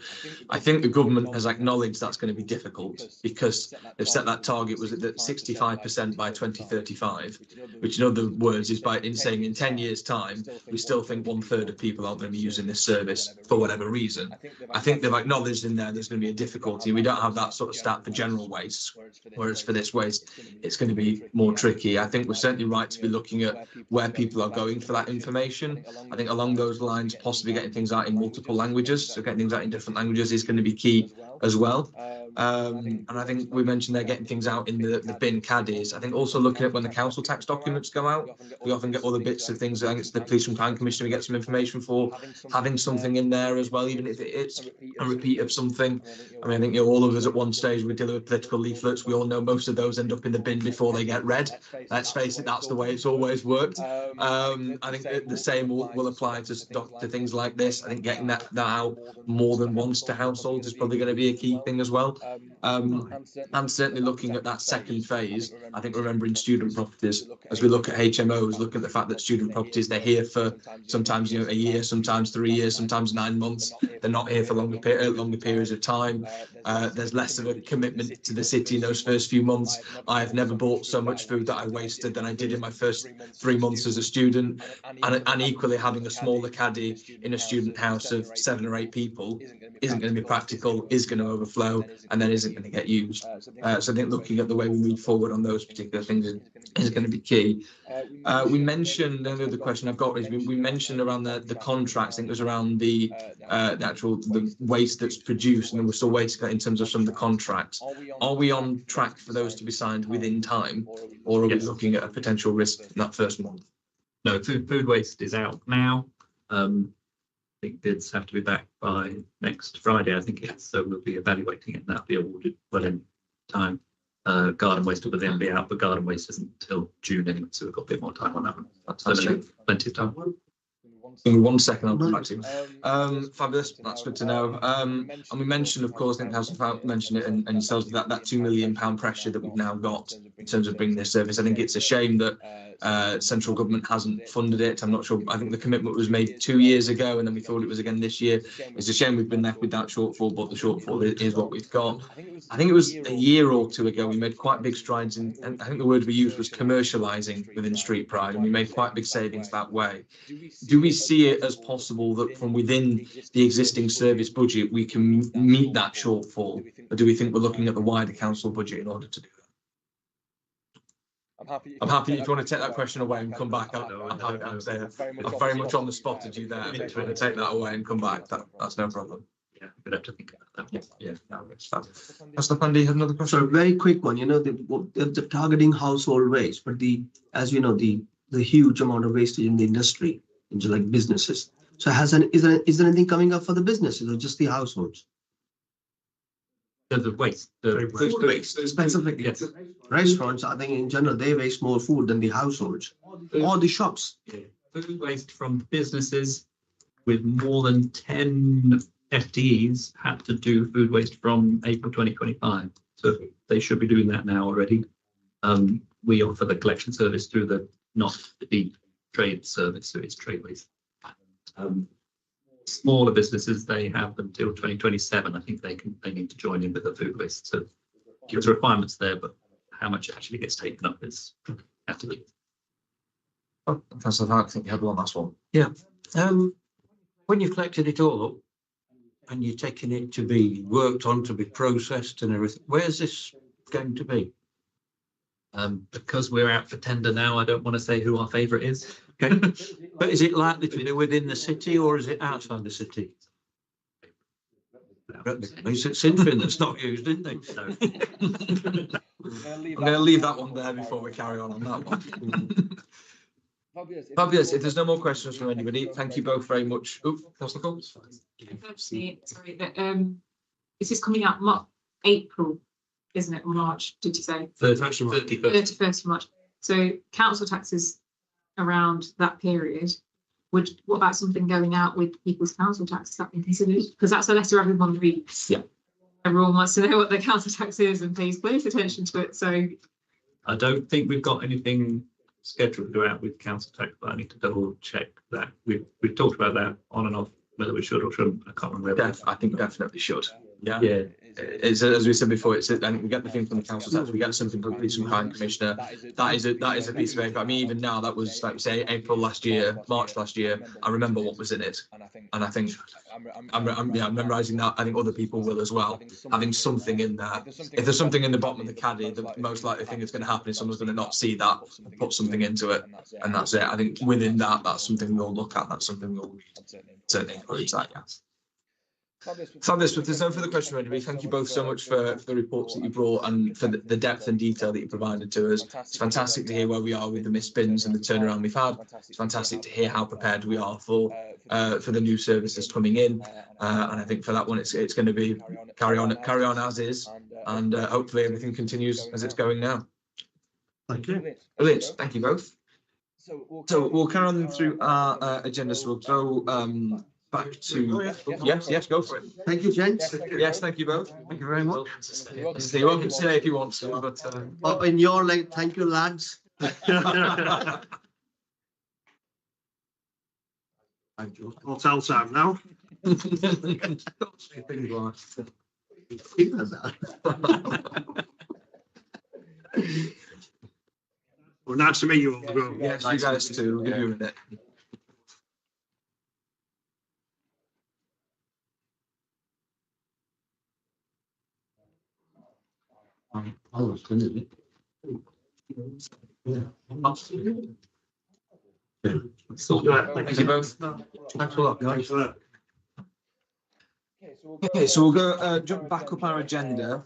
I think the government has acknowledged that's going to be difficult because they've set that target was at 65% by 2035, which in other words is by saying in 10 years time, we still think 1/3 of people aren't going to be using this service for whatever reason. I think they've acknowledged in there's going to be a difficulty. We don't have that sort of stat for general waste, whereas for this waste, it's going to be more tricky. I think we're certainly right to be looking at where people are going for that information. I think along those lines, possibly getting things out in multiple languages, so getting things out in different languages is going to be key as well. And I think we mentioned they're getting things out in the bin caddies. I think also looking at when the council tax documents go out, we often get other bits of things. I think it's the Police and Crime Commission we get some information for, having something in there as well, even if it's a repeat of something. I mean, I think all of us at one stage we're dealing with political leaflets. We all know most of those end up in the bin before they get read. Let's face it, that's the way it's always worked. I think the same will apply to things like this. I think getting that out more than once to households is probably going to be a key thing as well. And certainly looking at that second phase, I think remembering student properties as we look at HMOs, look at the fact that student properties, they're here for sometimes a year, sometimes 3 years, sometimes 9 months. They're not here for longer periods of time. There's less of a commitment to the city in those first few months. I've never bought so much food that I wasted than I did in my first 3 months as a student. And equally, having a smaller caddy in a student house of 7 or 8 people isn't going to be practical, is going to overflow, and then isn't going to get used. So I think looking at the way we move forward on those particular things is going to be key. We mentioned, the other question I've got is we mentioned around the contracts. I think it was around the waste that's produced, and then we're still waiting in terms of some of the contracts. Are we on track for those to be signed within time, or are we looking at a potential risk in that first month? No, food waste is out now. I think bids have to be back by next Friday, I think it is. So we'll be evaluating it and that'll be awarded well in time. Garden waste will then be out, but garden waste isn't until June anyway, so we've got a bit more time on that one. Fantastic. Plenty of time. Give me 1 second, I'll come back to you. Fabulous, that's good to know. And we mentioned, of course, I think House of mentioned it and yourselves, that £2 million pressure that we've now got in terms of bringing this service. I think it's a shame that central government hasn't funded it. I'm not sure. I think the commitment was made 2 years ago, and then we thought it was again this year. It's a shame we've been left with that shortfall, but the shortfall is what we've got. I think it was a year or two ago we made quite big strides in, and I think the word we used was commercialising within Street Pride, and we made quite big savings that way. Do we see it as possible that from within the existing service budget we can meet that shortfall, or do we think we're looking at the wider council budget in order to do that? I'm happy if you want to take that question away and come back. I'm happy. I'm very much on the spot of you there. If you want to take that away and come back, that's no problem. Yeah, we'd have to think about that. Yeah, that's fab. Mr. Pandey, you had another question? So very quick one, the targeting household waste, but as you know, the huge amount of wastage in the industry, into like businesses. So is there anything coming up for the businesses or just the households? The waste, the Food waste, specifically. yes. Restaurants, I think in general, they waste more food than the households or the shops. Food waste from businesses with more than 10 FTEs had to do food waste from April 2025. So they should be doing that now already. We offer the collection service through not the trade service, so it's trade waste. Smaller businesses, they have until 2027. I think they need to join in with the food waste. So there's requirements there, but how much actually gets taken up is have to be. Oh, Councillor Hart, I think you had one last one. Yeah. When you've collected it all up and you're taking it to be worked on, to be processed and everything, where's this going to be? Because we're out for tender now, I don't want to say who our favourite is. Okay. But is it likely to be within the city or is it outside the city? It's Sinfin that's not used, isn't it? No. I'm going to leave that one there before we carry on that one. Fabulous. If there's no more questions from anybody, thank you both very much. Oh, Councillor Cole. Sorry, this is coming out April, isn't it, or March, did you say? 31st of March. So council taxes around that period. What about something going out with people's council tax? Has that been considered? Because that's a letter everyone reads. Yeah. Everyone wants to know what their council tax is and pays close attention to it. So I don't think we've got anything scheduled to go out with council tax, but I need to double check that. We've talked about that on and off, whether we should or shouldn't. I can't remember. I think definitely should. Yeah. Yeah, It's, as we said before, it's, and we get the thing from the council tax, we get something from the police and crime commissioner. That is a piece of paper. I mean, even now, that was like say April last year, March last year. I remember what was in it, and I think I'm memorising that. I think other people will as well. Having something in there. If there's something in the bottom of the caddy, the most likely thing that's going to happen is someone's going to not see that and put something into it, and that's it. I think within that, that's something we'll look at. That's something we'll read. Certainly encourage that. Yeah. Fabulous. If there's no further question, Randy, thank you both so much for the reports that you brought and for the depth and detail that you provided to us. It's fantastic to hear where we are with the missed bins and the turnaround we've had. It's fantastic to hear how prepared we are for the new services coming in. And I think for that one, it's going to be carry on as is, and hopefully everything continues as it's going now. Thank you. Brilliant. Thank you both. So we'll carry on through our agenda. So we'll go back to yes, go for it. Thank you, gents. Yes, thank you both. Thank you very much. You're welcome to stay if you want to, but Oh, in your like, thank you, lads. Hotel time now. Well, nice to meet you all. yes, you guys too. We'll give you a minute. Thank you both. Thanks a lot, guys. Okay, so we'll go jump back up our agenda.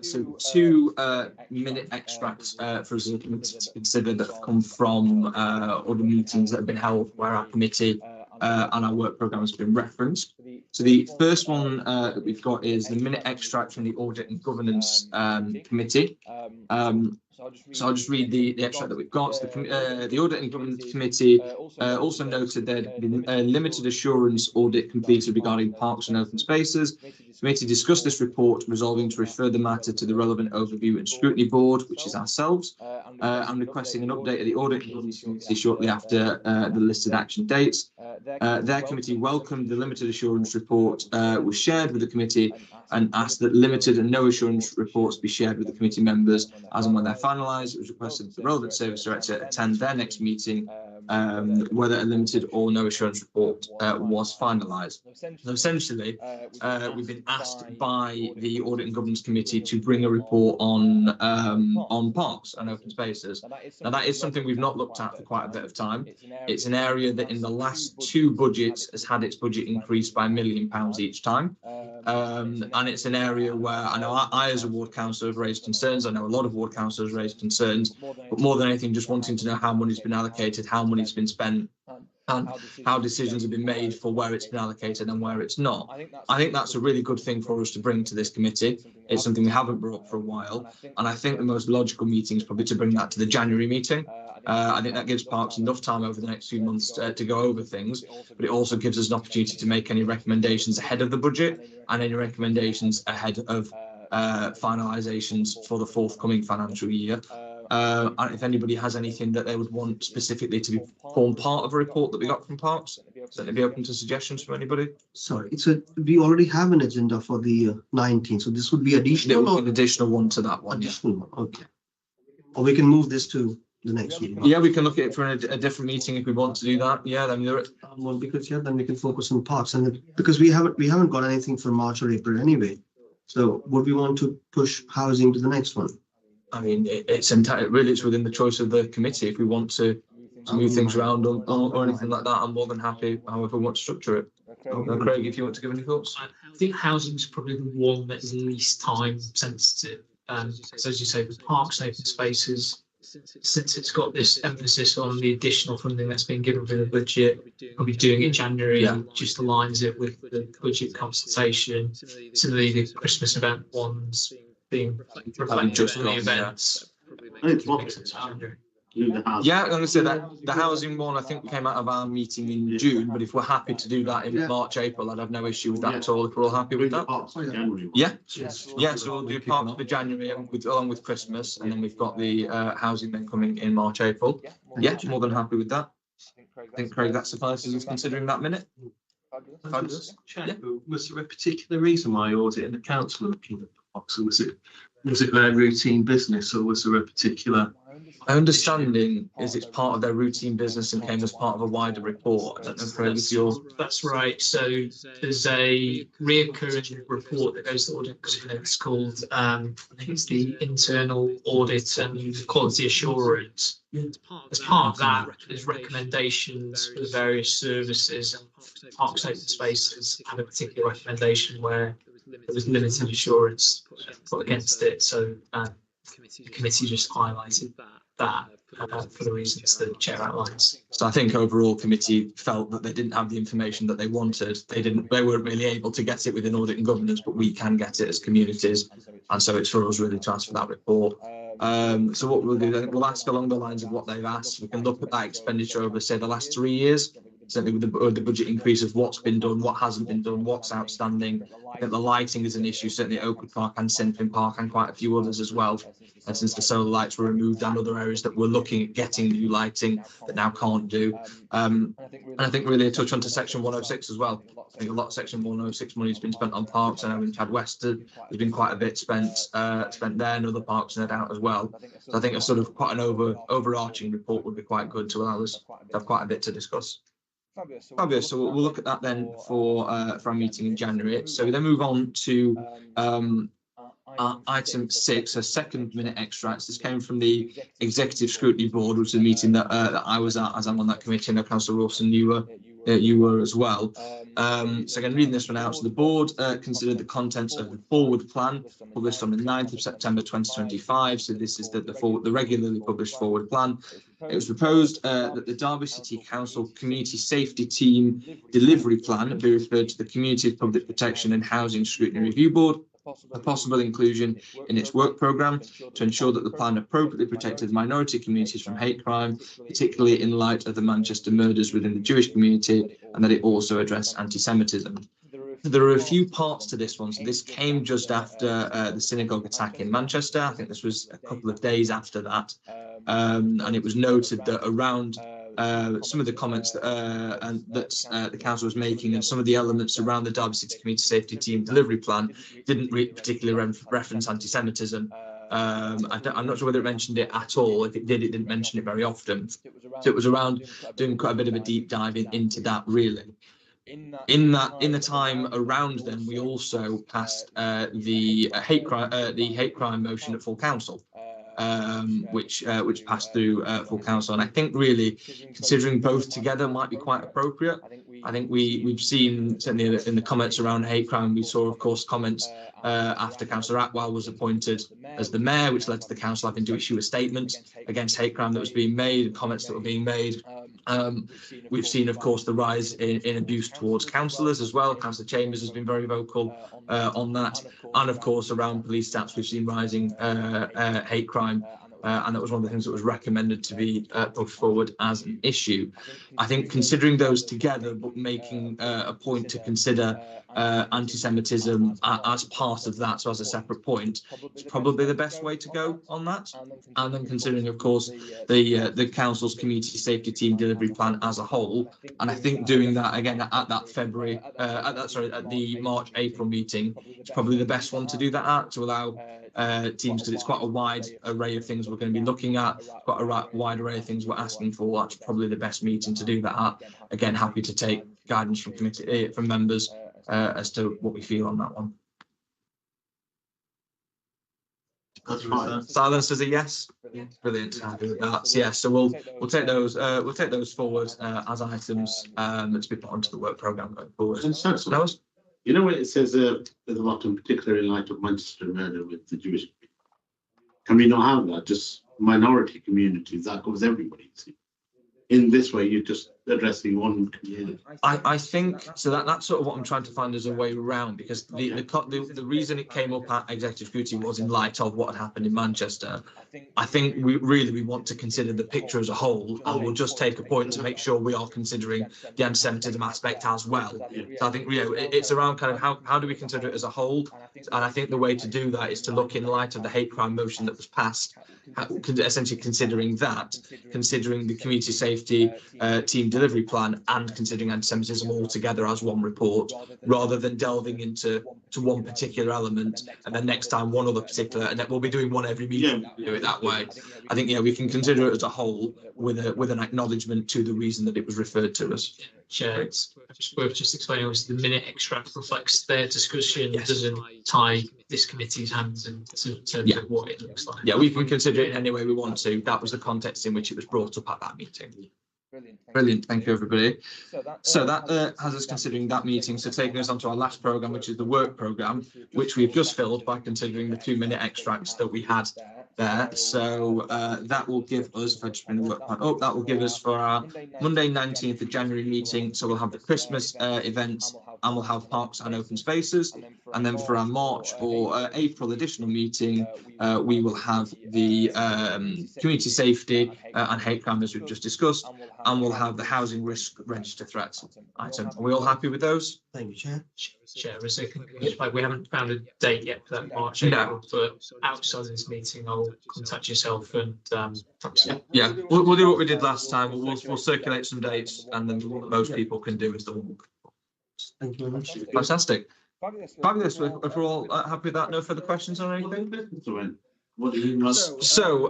So 2 minute extracts for us to consider that have come from other meetings that have been held where our committee and our work programme has been referenced. So the first one that we've got is the minute extract from the Audit and Governance Committee. So I'll just read the extract that we've got. So the Audit and Governance Committee also noted there had been a limited assurance audit completed regarding parks and open spaces. The committee discussed this report, resolving to refer the matter to the relevant overview and scrutiny board, which is ourselves, and requesting an update of the Audit and Governance Committee shortly after the listed action dates. Their committee welcomed the limited assurance report was shared with the committee and asked that limited and no assurance reports be shared with the committee members as and when they're finalised. It was requested that the relevant service director attend their next meeting, whether a limited or no assurance report was finalised. So essentially, we've been asked by the Audit and Governance Committee to bring a report on parks and open spaces. Now that is something we've not looked at for quite a bit of time. It's an area that in the last 2 budgets has had its budget increased by £1 million each time. And it's an area where I know I as a ward councillor have raised concerns. I know a lot of ward councillors raised concerns, but more than anything, just wanting to know how money's been allocated, how money's been spent, and how decisions have been made for where it's been allocated and where it's not. I think that's a really good thing for us to bring to this committee. It's something we haven't brought up for a while, and I think the most logical meeting is probably to bring that to the January meeting. I think that gives parks enough time over the next few months to go over things, but it also gives us an opportunity to make any recommendations ahead of the budget and any recommendations ahead of finalisations for the forthcoming financial year. And if anybody has anything that they would want specifically to form part of a report that we got from parks, certainly be open to suggestions from anybody. Sorry, we already have an agenda for the 19th, so this would be additional. There would be an additional one to that one. Additional one, okay. Or we can move this to the next week. Yeah, we can look at it for a different meeting if we want to do that. Yeah, then well, because then we can focus on parks, and because we haven't got anything for March or April anyway. So would we want to push housing to the next one? I mean, it's within the choice of the committee. If we want to move things around or anything like that, I'm more than happy however we want to structure it. Craig, if you want to give any thoughts. I think housing is probably the one that is least time sensitive. So as you say, with parks and open spaces, since it's got this emphasis on the additional funding that's been given for the budget, probably doing it January just aligns it with the budget consultation. Similarly, the Christmas event ones being reflected just in the events. do the house. Yeah, I'm going to say that the housing one, I think came out of our meeting in June, but if we're happy to do that in March, April, I'd have no issue with that at all, if we're all happy with that. Yeah, yeah, so we'll do parks for January and along with Christmas, and then we've got the housing then coming in March, April. Yeah, more than happy with that. I think Craig, that suffices us considering that minute. Fabulous. Chair, was there a particular reason why audit and the council were looking at the parks, or was it their routine business, or was there a particular? My understanding is it's part of their routine business and came as part of a wider report. I don't know, Craig, if you're... That's right. So there's a reoccurring report that goes to the audit committee. It's called, I think it's the internal audit and quality assurance. As part of that, there's recommendations for the various services. Parks Open Spaces have a particular recommendation where there was limited assurance put against it. So the committee just highlighted that for the reasons the chair outlines. So I think overall committee felt that they didn't have the information that they wanted. They weren't really able to get it within audit and governance, but we can get it as communities. And so it's for us really to ask for that report. So what we'll do then, we'll ask along the lines of what they've asked. We can look at that expenditure over, say, the last 3 years. Certainly with the budget increase of what's been done, what hasn't been done, what's outstanding. I think the lighting is an issue, certainly at Oakwood Park and Sinfin Park and quite a few others as well. And since the solar lights were removed and other areas that we're looking at getting new lighting that now can't do. And I think really a touch onto section 106 as well. I think a lot of section 106 money has been spent on parks. I know in Chad Western there's been quite a bit spent there and other parks no doubt as well. So I think a sort of quite an overarching report would be quite good to allow us to have quite a bit to discuss. Fabulous. So we'll look at that then for our meeting in January. So we then move on to item 6, a second minute extracts. This came from the Executive Scrutiny Board, which is a meeting that I was at, as I'm on that committee. I know Councillor Wilson, you were as well. So again, reading this one out. So the board considered the contents of the forward plan published on the 9th of September 2025. So this is the regularly published forward plan. It was proposed that the Derby City Council Community Safety Team Delivery Plan be referred to the Community Public Protection and Housing Scrutiny Review Board, a possible inclusion in its work programme to ensure that the plan appropriately protected minority communities from hate crime, particularly in light of the Manchester murders within the Jewish community, and that it also addressed anti-Semitism. There are a few parts to this one. So this came just after the synagogue attack in Manchester. I think this was a couple of days after that. And it was noted that around some of the comments that the council was making and some of the elements around the Derby City Community Safety Team delivery plan didn't particularly reference anti-Semitism. I'm not sure whether it mentioned it at all. If it did, it didn't mention it very often. So it was around doing quite a bit of a deep dive into that, really. In the time around then, we also passed the hate crime motion at full council, which passed through full council, and I think really considering both together might be quite appropriate. I think we've seen certainly in the comments around hate crime, we saw of course comments after Councillor Atwell was appointed as the mayor, which led to the council having to issue a statement against hate crime that was being made, comments that were being made. We've seen, of course, the rise in abuse towards councillors as well. Councillor Chambers has been very vocal on that. And, of course, around police stats, we've seen rising hate crime. And that was one of the things that was recommended to be pushed forward as an issue. I think considering those together, but making a point to consider anti-Semitism as part of that, so as a separate point, is probably the best way to go on that. And then considering, of course, the council's community safety team delivery plan as a whole, and I think doing that again at that at the March-April meeting is probably the best one to do that at, to allow teams, because it's quite a wide array of things we're going to be looking at, quite a wide array of things we're asking for. That's probably the best meeting to do that at. Again, happy to take guidance from committee from members as to what we feel on that one. That's fine. Silence is a yes. Yeah. Brilliant. Happy with that. So, yeah, so we'll take those forward as items to be put onto the work programme going forward. You know, it says at the bottom, particularly in light of Manchester murder with the Jewish community. Can we not have that? Just minority communities, that covers everybody. See? In this way, you just addressing one community. I think so that's sort of what I'm trying to find as a way around, because the reason it came up at executive scrutiny was in light of what had happened in Manchester. I think we want to consider the picture as a whole, and we'll just take a point to make sure we are considering the anti-Semitism aspect as well. So I think it's around kind of how do we consider it as a whole, and I think the way to do that is to look in light of the hate crime motion that was passed, essentially considering the community safety team delivery plan and considering anti-Semitism all together as one report, rather than delving into one particular element and then next time one other particular, and then we'll be doing one every meeting. Do it that way. I think we can consider it as a whole with an acknowledgement to the reason that it was referred to us. Chair, it's worth just explaining, obviously the minute extract reflects their discussion, Yes. doesn't tie this committee's hands in terms of what it looks like. Yeah, we can consider it any way we want to. That was the context in which it was brought up at that meeting. Brilliant, thank you everybody. So that has us considering that meeting. So taking us on to our last programme, which is the work programme, which we've just filled by considering the 2-minute extracts that we had there. So that will give us, if I just bring the work plan up, that will give us for our Monday 19th of January meeting. So we'll have the Christmas events and we'll have parks and open spaces. And then for our March or April additional meeting, we will have the community safety and hate crime, as we've just discussed, and we'll have the housing risk register threats item. Are we all happy with those? Thank you, Chair. Chair, as like we haven't found a date yet for that March, No. but outside of this meeting, I'll contact yourself and Yeah, we'll do what we did last time. We'll circulate some dates, and then what most people can do is the walk. Thank you very much. Fantastic. Fabulous. If we're all happy with that, no further questions or anything? What do you mean? So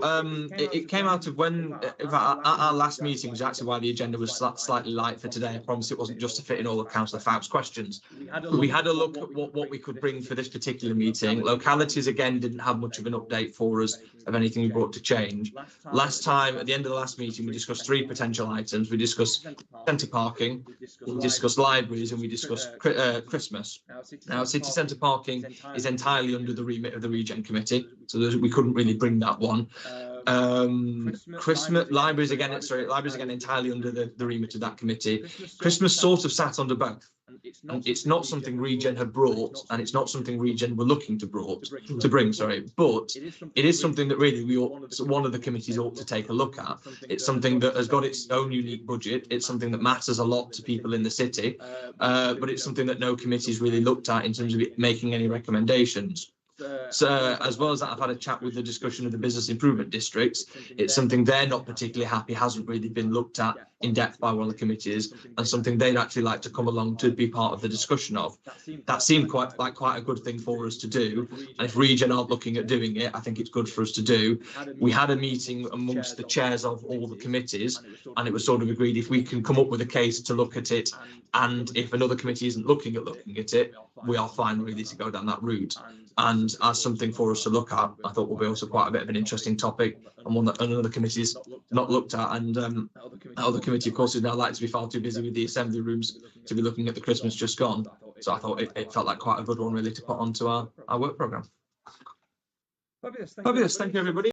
it came out of when at our last meeting was actually why the agenda was slightly light for today. I promise it wasn't just to fit in all of Councillor Fowkes' questions. We had a look at what we could bring for this particular meeting. Localities again didn't have much of an update for us of anything we brought to change. Last time, at the end of the last meeting, we discussed 3 potential items. We discussed centre parking, we discussed libraries, and we discussed Christmas. Now, city centre parking is entirely under the remit of the Regen Committee, so we couldn't really bring that one. Christmas libraries again entirely under the remit of that committee. Christmas sort of sat under both. And it's not something Regen had brought, and it's not something Regen were looking to bring, but it is something that really one of the committees ought to take a look at. It's something that has got its own unique budget. It's something that matters a lot to people in the city, but it's something that no committee's really looked at in terms of it making any recommendations. So as well as that, I've had a chat with the discussion of the business improvement districts. It's something they're not particularly happy hasn't really been looked at in depth by one of the committees, and something they'd actually like to come along to be part of the discussion of. That seemed quite a good thing for us to do, and if Regen aren't looking at doing it, I think it's good for us to do. We had a meeting amongst the chairs of all the committees, and it was sort of agreed if we can come up with a case to look at it, and if another committee isn't looking at it, we are fine really to go down that route. And as something for us to look at, I thought will be also quite a bit of an interesting topic, and one that another committee's not looked at. And that other committee, of course, is now likely to be far too busy with the assembly rooms to be looking at the Christmas just gone. So I thought it felt like quite a good one really to put onto our work programme. Fabulous, thank you everybody.